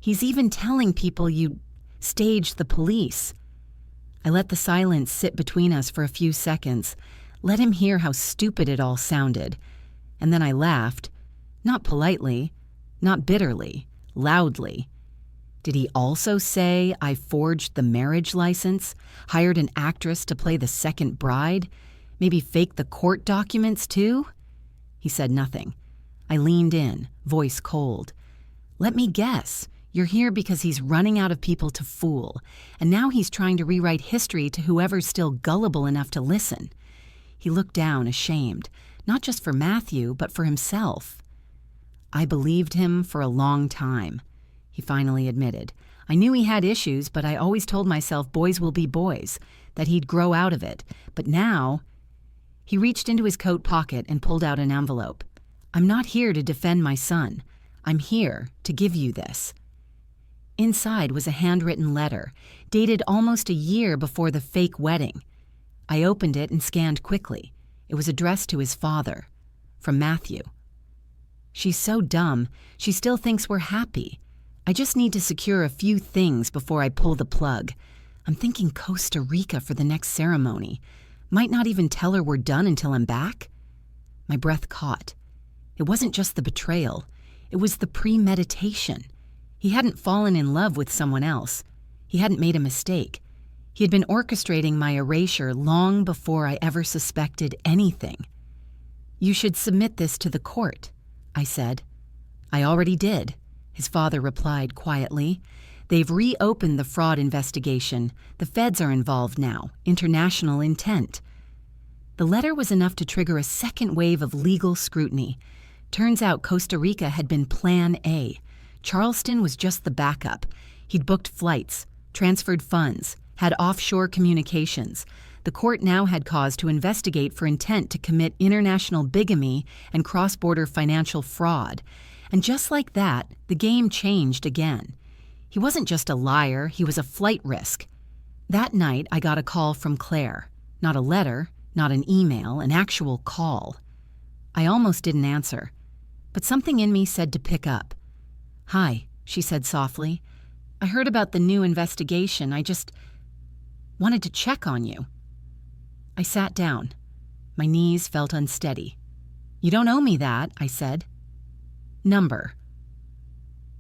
He's even telling people you staged the police." I let the silence sit between us for a few seconds, let him hear how stupid it all sounded, and then I laughed, not politely, not bitterly, loudly. Did he also say I forged the marriage license, hired an actress to play the second bride, maybe faked the court documents too? He said nothing. I leaned in, voice cold. "Let me guess. You're here because he's running out of people to fool, and now he's trying to rewrite history to whoever's still gullible enough to listen." He looked down, ashamed, not just for Matthew, but for himself. "I believed him for a long time," he finally admitted. "I knew he had issues, but I always told myself boys will be boys, that he'd grow out of it. But now—" He reached into his coat pocket and pulled out an envelope. "I'm not here to defend my son. I'm here to give you this." Inside was a handwritten letter, dated almost a year before the fake wedding. I opened it and scanned quickly. It was addressed to his father, from Matthew. "She's so dumb, she still thinks we're happy. I just need to secure a few things before I pull the plug. I'm thinking Costa Rica for the next ceremony. Might not even tell her we're done until I'm back." My breath caught. It wasn't just the betrayal. It was the premeditation. He hadn't fallen in love with someone else. He hadn't made a mistake. He had been orchestrating my erasure long before I ever suspected anything. "You should submit this to the court," I said. "I already did," his father replied quietly. "They've reopened the fraud investigation. The feds are involved now. International intent." The letter was enough to trigger a second wave of legal scrutiny. Turns out Costa Rica had been Plan A. Charleston was just the backup. He'd booked flights, transferred funds, had offshore communications. The court now had cause to investigate for intent to commit international bigamy and cross-border financial fraud. And just like that, the game changed again. He wasn't just a liar, he was a flight risk. That night, I got a call from Claire. Not a letter, not an email, an actual call. I almost didn't answer, but something in me said to pick up. "Hi," she said softly. "I heard about the new investigation. I just wanted to check on you." I sat down. My knees felt unsteady. "You don't owe me that," I said. "Number."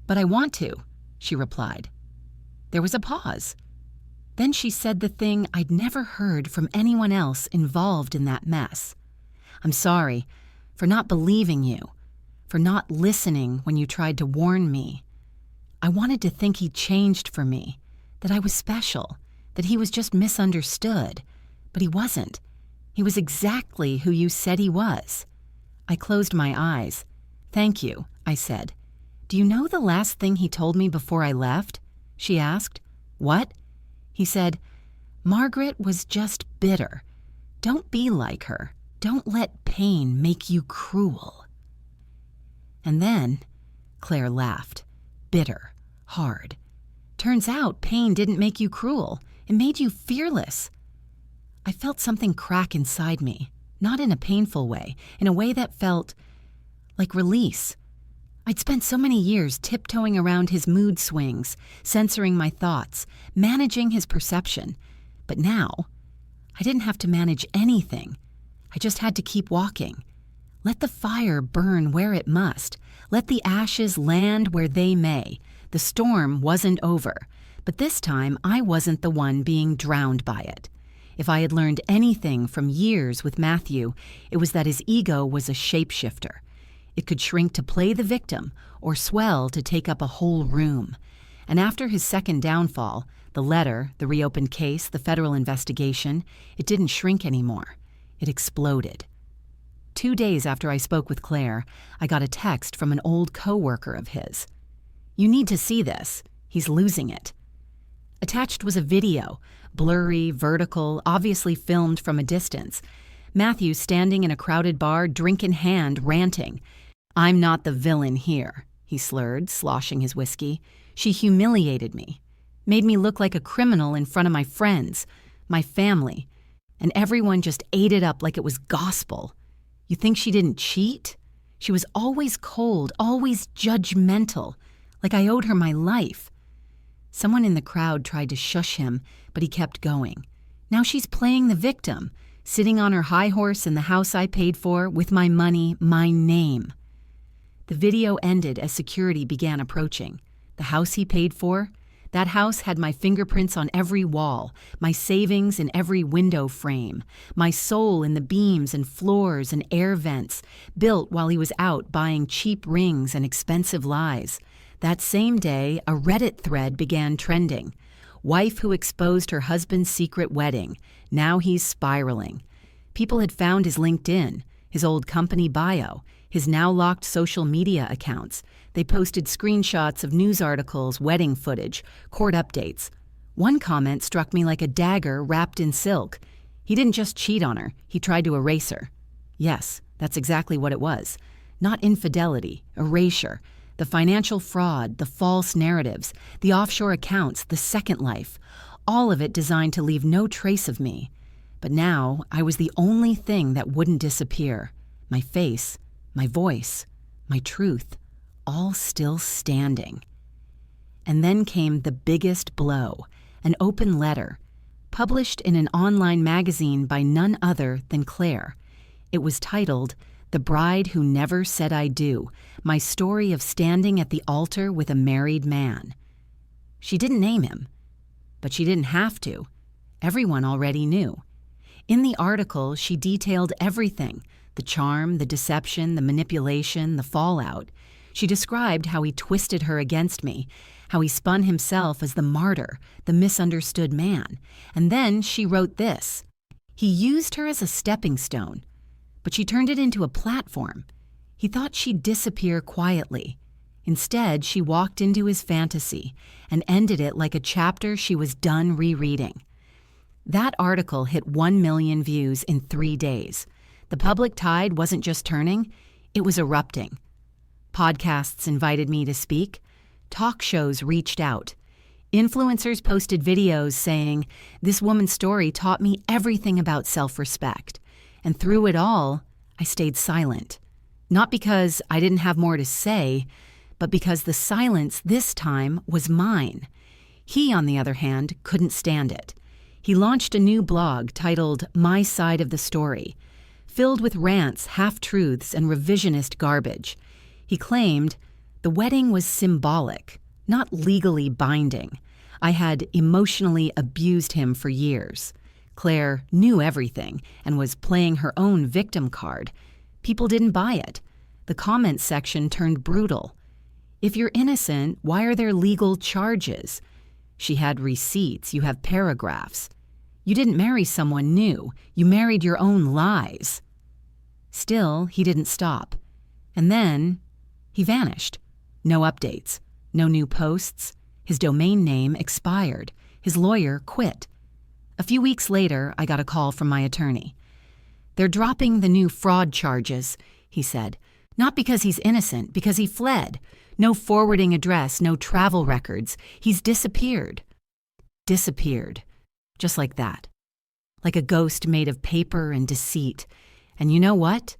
"But I want to," she replied. There was a pause. Then she said the thing I'd never heard from anyone else involved in that mess. "I'm sorry for not believing you, for not listening when you tried to warn me. I wanted to think he changed for me, that I was special, that he was just misunderstood. But he wasn't. He was exactly who you said he was." I closed my eyes. "Thank you," I said. "Do you know the last thing he told me before I left?" she asked. "What?" He said, "Margaret was just bitter. Don't be like her. Don't let pain make you cruel." And then Claire laughed. Bitter, hard. "Turns out pain didn't make you cruel. It made you fearless." I felt something crack inside me, not in a painful way, in a way that felt like release. I'd spent so many years tiptoeing around his mood swings, censoring my thoughts, managing his perception. But now, I didn't have to manage anything. I just had to keep walking. Let the fire burn where it must. Let the ashes land where they may. The storm wasn't over, but this time I wasn't the one being drowned by it. If I had learned anything from years with Matthew, it was that his ego was a shapeshifter. It could shrink to play the victim or swell to take up a whole room. And after his second downfall, the letter, the reopened case, the federal investigation, it didn't shrink anymore. It exploded. 2 days after I spoke with Claire, I got a text from an old coworker of his. "You need to see this. He's losing it." Attached was a video, blurry, vertical, obviously filmed from a distance. Matthew standing in a crowded bar, drink in hand, ranting. "I'm not the villain here," he slurred, sloshing his whiskey. "She humiliated me, made me look like a criminal in front of my friends, my family, and everyone just ate it up like it was gospel. You think she didn't cheat? She was always cold, always judgmental, like I owed her my life." Someone in the crowd tried to shush him, but he kept going. "Now she's playing the victim, sitting on her high horse in the house I paid for, with my money, my name." The video ended as security began approaching. The house he paid for? That house had my fingerprints on every wall, my savings in every window frame, my soul in the beams and floors and air vents, built while he was out buying cheap rings and expensive lies. That same day, a Reddit thread began trending. Wife who exposed her husband's secret wedding. Now he's spiraling. People had found his LinkedIn, his old company bio, his now locked social media accounts. They posted screenshots of news articles, wedding footage, court updates. One comment struck me like a dagger wrapped in silk. He didn't just cheat on her, he tried to erase her. Yes, that's exactly what it was. Not infidelity, erasure. The financial fraud, the false narratives, the offshore accounts, the second life. All of it designed to leave no trace of me. But now I was the only thing that wouldn't disappear. My face, my voice, my truth, all still standing. And then came the biggest blow, an open letter, published in an online magazine by none other than Claire. It was titled, "The Bride Who Never Said I Do, My Story of Standing at the Altar with a Married Man." She didn't name him, but she didn't have to. Everyone already knew. In the article, she detailed everything, the charm, the deception, the manipulation, the fallout. She described how he twisted her against me, how he spun himself as the martyr, the misunderstood man. And then she wrote this. He used her as a stepping stone, but she turned it into a platform. He thought she'd disappear quietly. Instead, she walked into his fantasy and ended it like a chapter she was done rereading. That article hit 1 million views in 3 days. The public tide wasn't just turning, it was erupting. Podcasts invited me to speak. Talk shows reached out. Influencers posted videos saying, "This woman's story taught me everything about self-respect." And through it all, I stayed silent. Not because I didn't have more to say, but because the silence this time was mine. He, on the other hand, couldn't stand it. He launched a new blog titled My Side of the Story, filled with rants, half-truths, and revisionist garbage. He claimed the wedding was symbolic, not legally binding. I had emotionally abused him for years. Claire knew everything and was playing her own victim card. People didn't buy it. The comments section turned brutal. If you're innocent, why are there legal charges? She had receipts, you have paragraphs. You didn't marry someone new, you married your own lies. Still, he didn't stop. And then, he vanished. No updates, no new posts. His domain name expired. His lawyer quit. A few weeks later, I got a call from my attorney. "They're dropping the new fraud charges," he said. "Not because he's innocent, because he fled. No forwarding address, no travel records. He's disappeared." Disappeared. Just like that. Like a ghost made of paper and deceit. And you know what?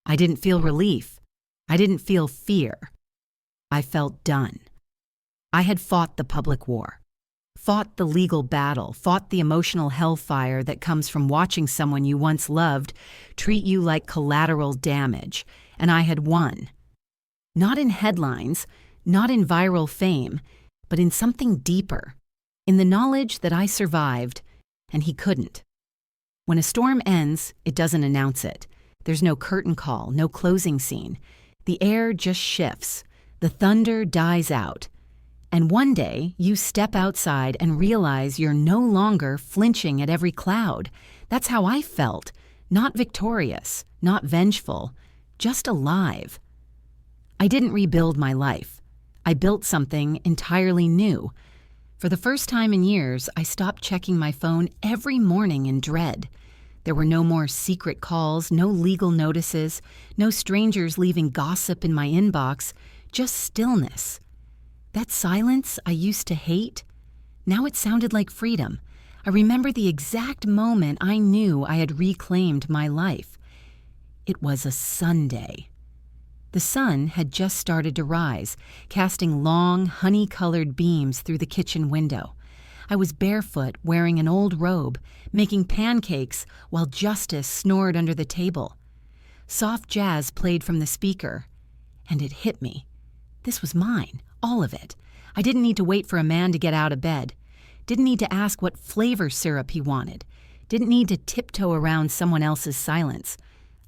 I didn't feel relief. I didn't feel fear. I felt done. I had fought the public war, fought the legal battle, fought the emotional hellfire that comes from watching someone you once loved treat you like collateral damage, and I had won. Not in headlines, not in viral fame, but in something deeper, in the knowledge that I survived and he couldn't. When a storm ends, it doesn't announce it. There's no curtain call, no closing scene. The air just shifts. The thunder dies out. And one day, you step outside and realize you're no longer flinching at every cloud. That's how I felt. Not victorious, not vengeful, just alive. I didn't rebuild my life. I built something entirely new. For the first time in years, I stopped checking my phone every morning in dread. There were no more secret calls, no legal notices, no strangers leaving gossip in my inbox, just stillness. That silence I used to hate, now it sounded like freedom. I remember the exact moment I knew I had reclaimed my life. It was a Sunday. The sun had just started to rise, casting long, honey-colored beams through the kitchen window. I was barefoot, wearing an old robe, making pancakes while Justice snored under the table. Soft jazz played from the speaker, and it hit me. This was mine. All of it. I didn't need to wait for a man to get out of bed. Didn't need to ask what flavor syrup he wanted. Didn't need to tiptoe around someone else's silence.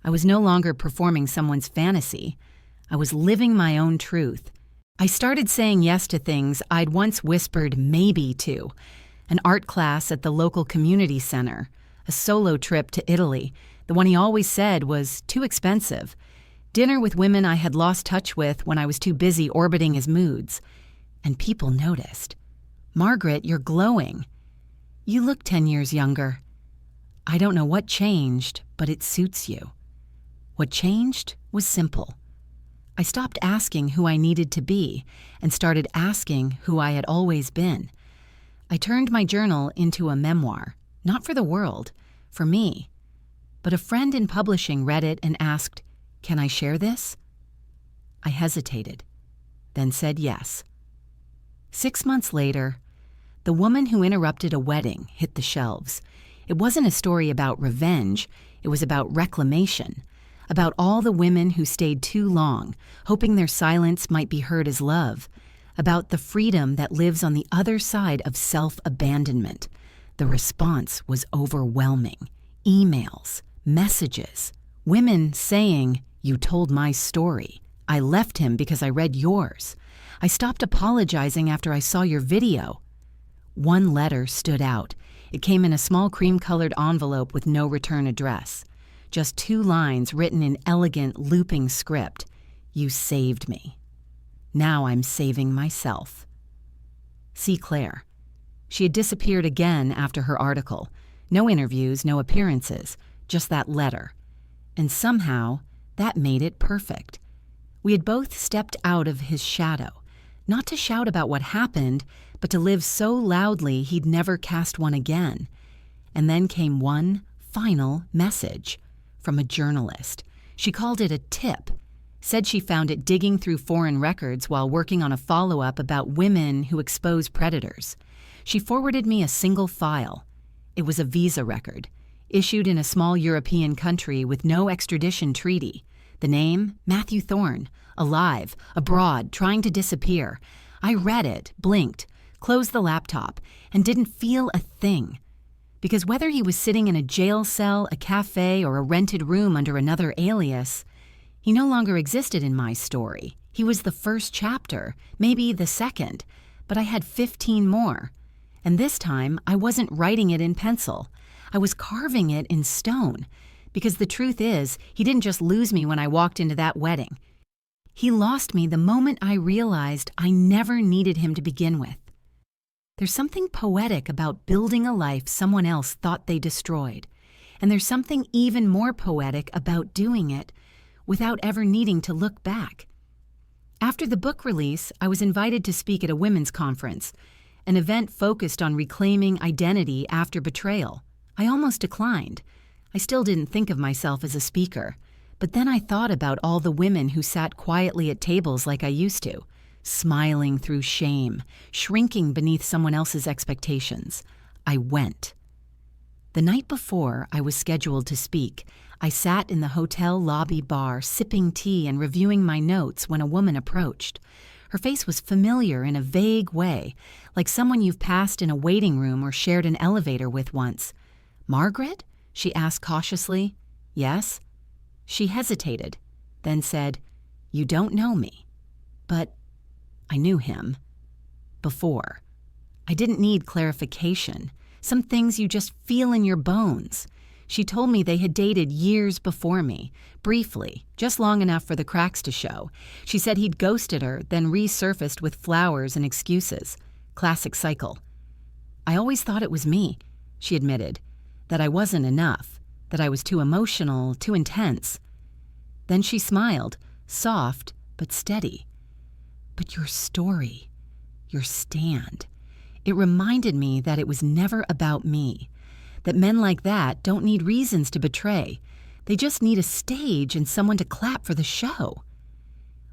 I was no longer performing someone's fantasy. I was living my own truth. I started saying yes to things I'd once whispered maybe to. An art class at the local community center. A solo trip to Italy. The one he always said was too expensive. Dinner with women I had lost touch with when I was too busy orbiting his moods. And people noticed. "Margaret, you're glowing. You look 10 years younger. I don't know what changed, but it suits you." What changed was simple. I stopped asking who I needed to be and started asking who I had always been. I turned my journal into a memoir, not for the world, for me. But a friend in publishing read it and asked, "Can I share this?" I hesitated, then said yes. 6 months later, The Woman Who Interrupted a Wedding hit the shelves. It wasn't a story about revenge, it was about reclamation, about all the women who stayed too long, hoping their silence might be heard as love, about the freedom that lives on the other side of self-abandonment. The response was overwhelming. Emails, messages, women saying, "You told my story. I left him because I read yours. I stopped apologizing after I saw your video." One letter stood out. It came in a small cream-colored envelope with no return address. Just 2 lines written in elegant, looping script. "You saved me. Now I'm saving myself." See Claire. She had disappeared again after her article. No interviews, no appearances, just that letter. And somehow, that made it perfect. We had both stepped out of his shadow, not to shout about what happened, but to live so loudly he'd never cast one again. And then came one final message from a journalist. She called it a tip, said she found it digging through foreign records while working on a follow-up about women who expose predators. She forwarded me a single file. It was a visa record, issued in a small European country with no extradition treaty. The name, Matthew Thorne, alive, abroad, trying to disappear. I read it, blinked, closed the laptop, and didn't feel a thing. Because whether he was sitting in a jail cell, a cafe, or a rented room under another alias, he no longer existed in my story. He was the first chapter, maybe the second, but I had 15 more. And this time, I wasn't writing it in pencil. I was carving it in stone. Because the truth is, he didn't just lose me when I walked into that wedding. He lost me the moment I realized I never needed him to begin with. There's something poetic about building a life someone else thought they destroyed. And there's something even more poetic about doing it without ever needing to look back. After the book release, I was invited to speak at a women's conference, an event focused on reclaiming identity after betrayal. I almost declined. I still didn't think of myself as a speaker, but then I thought about all the women who sat quietly at tables like I used to, smiling through shame, shrinking beneath someone else's expectations. I went. The night before I was scheduled to speak, I sat in the hotel lobby bar sipping tea and reviewing my notes when a woman approached. Her face was familiar in a vague way, like someone you've passed in a waiting room or shared an elevator with once. "Margaret?" she asked cautiously. "Yes?" She hesitated, then said, "You don't know me." But I knew him. Before. I didn't need clarification. Some things you just feel in your bones. She told me they had dated years before me, briefly, just long enough for the cracks to show. She said he'd ghosted her, then resurfaced with flowers and excuses. Classic cycle. "I always thought it was me," she admitted, "that I wasn't enough, that I was too emotional, too intense." Then she smiled, soft but steady. "But your story, your stand, it reminded me that it was never about me, that men like that don't need reasons to betray. They just need a stage and someone to clap for the show."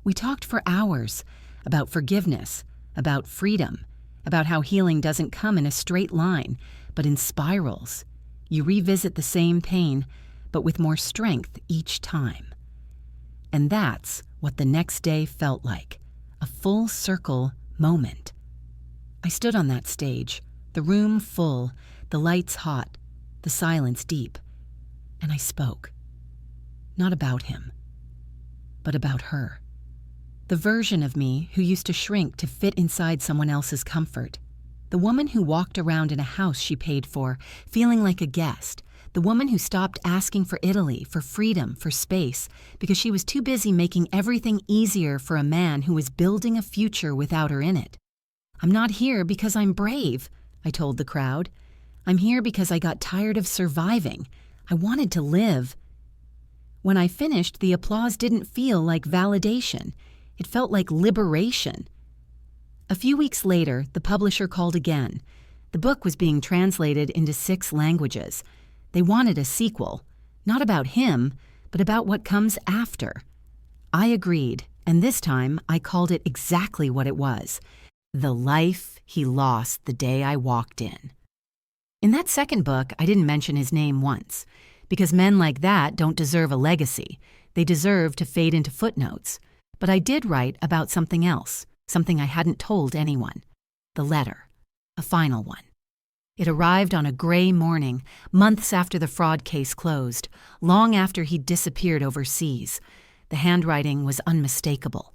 We talked for hours about forgiveness, about freedom, about how healing doesn't come in a straight line, but in spirals. You revisit the same pain, but with more strength each time. And that's what the next day felt like, a full circle moment. I stood on that stage, the room full, the lights hot, the silence deep, and I spoke. Not about him, but about her. The version of me who used to shrink to fit inside someone else's comfort. The woman who walked around in a house she paid for, feeling like a guest. The woman who stopped asking for Italy, for freedom, for space, because she was too busy making everything easier for a man who was building a future without her in it. "I'm not here because I'm brave," I told the crowd. "I'm here because I got tired of surviving. I wanted to live." When I finished, the applause didn't feel like validation. It felt like liberation. A few weeks later, the publisher called again. The book was being translated into 6 languages. They wanted a sequel, not about him, but about what comes after. I agreed, and this time I called it exactly what it was: the life he lost the day I walked in. In that second book, I didn't mention his name once, because men like that don't deserve a legacy. They deserve to fade into footnotes. But I did write about something else, something I hadn't told anyone. The letter, a final one. It arrived on a gray morning, months after the fraud case closed, long after he'd disappeared overseas. The handwriting was unmistakable.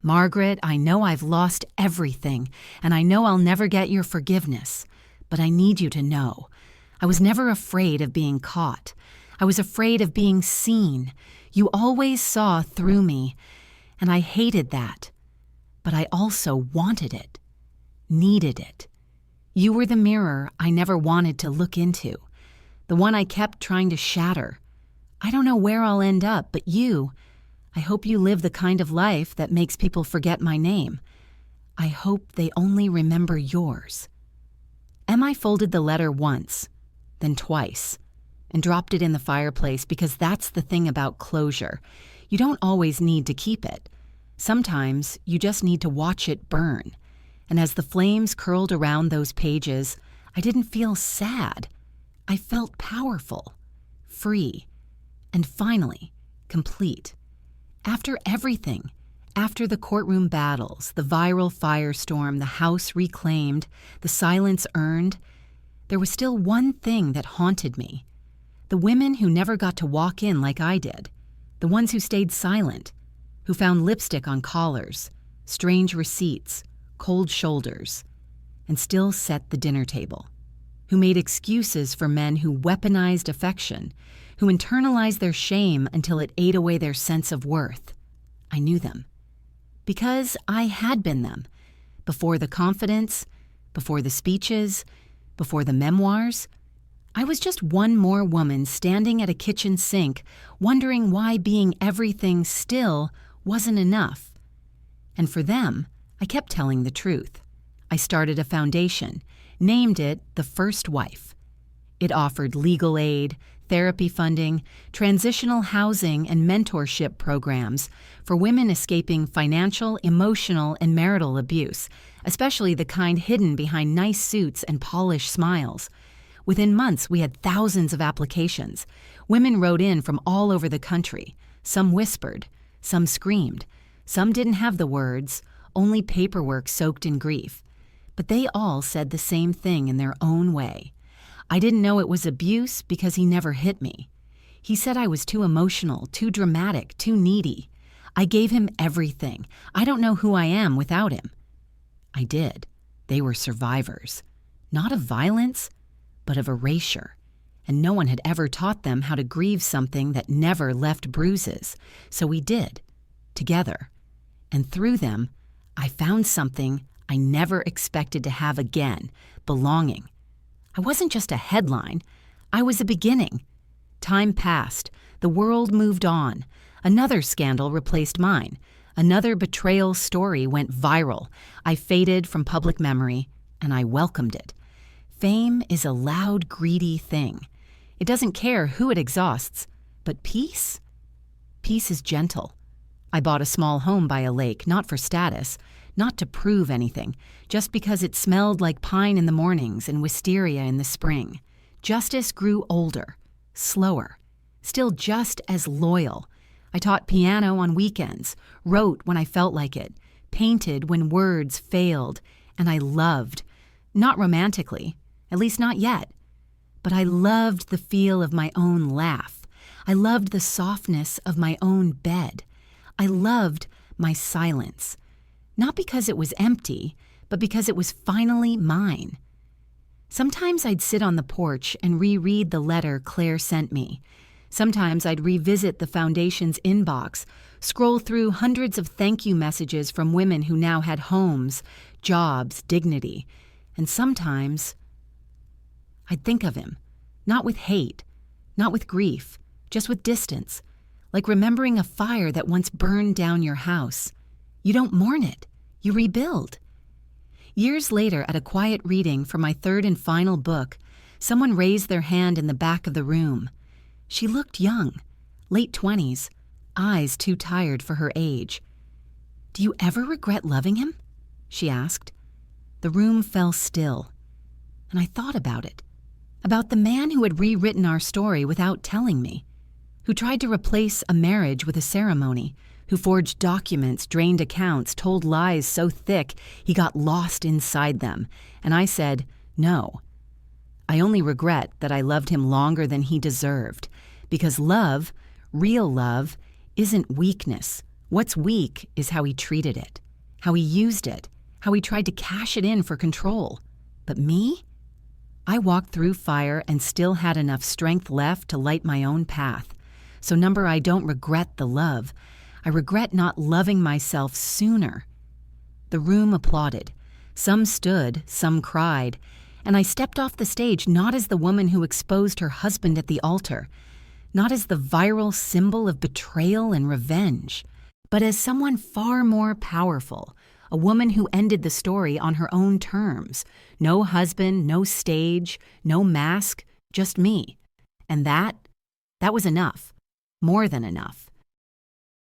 "Margaret, I know I've lost everything, and I know I'll never get your forgiveness. But I need you to know, I was never afraid of being caught. I was afraid of being seen. You always saw through me, and I hated that. But I also wanted it, needed it. You were the mirror I never wanted to look into, the one I kept trying to shatter. I don't know where I'll end up, but I hope you live the kind of life that makes people forget my name. I hope they only remember yours." Emma folded the letter once, then twice, and dropped it in the fireplace because that's the thing about closure. You don't always need to keep it. Sometimes you just need to watch it burn. And as the flames curled around those pages, I didn't feel sad. I felt powerful, free, and finally, complete. After everything, after the courtroom battles, the viral firestorm, the house reclaimed, the silence earned, there was still one thing that haunted me. The women who never got to walk in like I did, the ones who stayed silent, who found lipstick on collars, strange receipts, cold shoulders, and still set the dinner table, who made excuses for men who weaponized affection, who internalized their shame until it ate away their sense of worth. I knew them. Because I had been them. Before the confidence, before the speeches, before the memoirs. I was just one more woman standing at a kitchen sink, wondering why being everything still wasn't enough. And for them, I kept telling the truth. I started a foundation, named it The First Wife. It offered legal aid, therapy funding, transitional housing, and mentorship programs for women escaping financial, emotional, and marital abuse, especially the kind hidden behind nice suits and polished smiles. Within months, we had thousands of applications. Women wrote in from all over the country. Some whispered, some screamed, some didn't have the words, only paperwork soaked in grief. But they all said the same thing in their own way. I didn't know it was abuse because he never hit me. He said I was too emotional, too dramatic, too needy. I gave him everything. I don't know who I am without him. I did. They were survivors. Not of violence, but of erasure. And no one had ever taught them how to grieve something that never left bruises. So we did, together. And through them, I found something I never expected to have again, belonging. I wasn't just a headline. I was a beginning. Time passed. The world moved on. Another scandal replaced mine. Another betrayal story went viral. I faded from public memory, and I welcomed it. Fame is a loud, greedy thing. It doesn't care who it exhausts. But peace? Peace is gentle. I bought a small home by a lake, not for status, not to prove anything, just because it smelled like pine in the mornings and wisteria in the spring. Justice grew older, slower, still just as loyal. I taught piano on weekends, wrote when I felt like it, painted when words failed, and I loved. Not romantically, at least not yet. But I loved the feel of my own laugh. I loved the softness of my own bed. I loved my silence. Not because it was empty, but because it was finally mine. Sometimes I'd sit on the porch and reread the letter Claire sent me. Sometimes I'd revisit the foundation's inbox, scroll through hundreds of thank you messages from women who now had homes, jobs, dignity. And sometimes I'd think of him, not with hate, not with grief, just with distance, like remembering a fire that once burned down your house. You don't mourn it, you rebuild. Years later, at a quiet reading for my third and final book, someone raised their hand in the back of the room. She looked young, late 20s, eyes too tired for her age. "Do you ever regret loving him?" she asked. The room fell still, and I thought about it, about the man who had rewritten our story without telling me, who tried to replace a marriage with a ceremony, who forged documents, drained accounts, told lies so thick he got lost inside them. And I said, no. I only regret that I loved him longer than he deserved, because love, real love, isn't weakness. What's weak is how he treated it, how he used it, how he tried to cash it in for control. But me? I walked through fire and still had enough strength left to light my own path. So I don't regret the love. I regret not loving myself sooner. The room applauded. Some stood, some cried, and I stepped off the stage not as the woman who exposed her husband at the altar, not as the viral symbol of betrayal and revenge, but as someone far more powerful, a woman who ended the story on her own terms. No husband, no stage, no mask, just me. And that was enough, more than enough.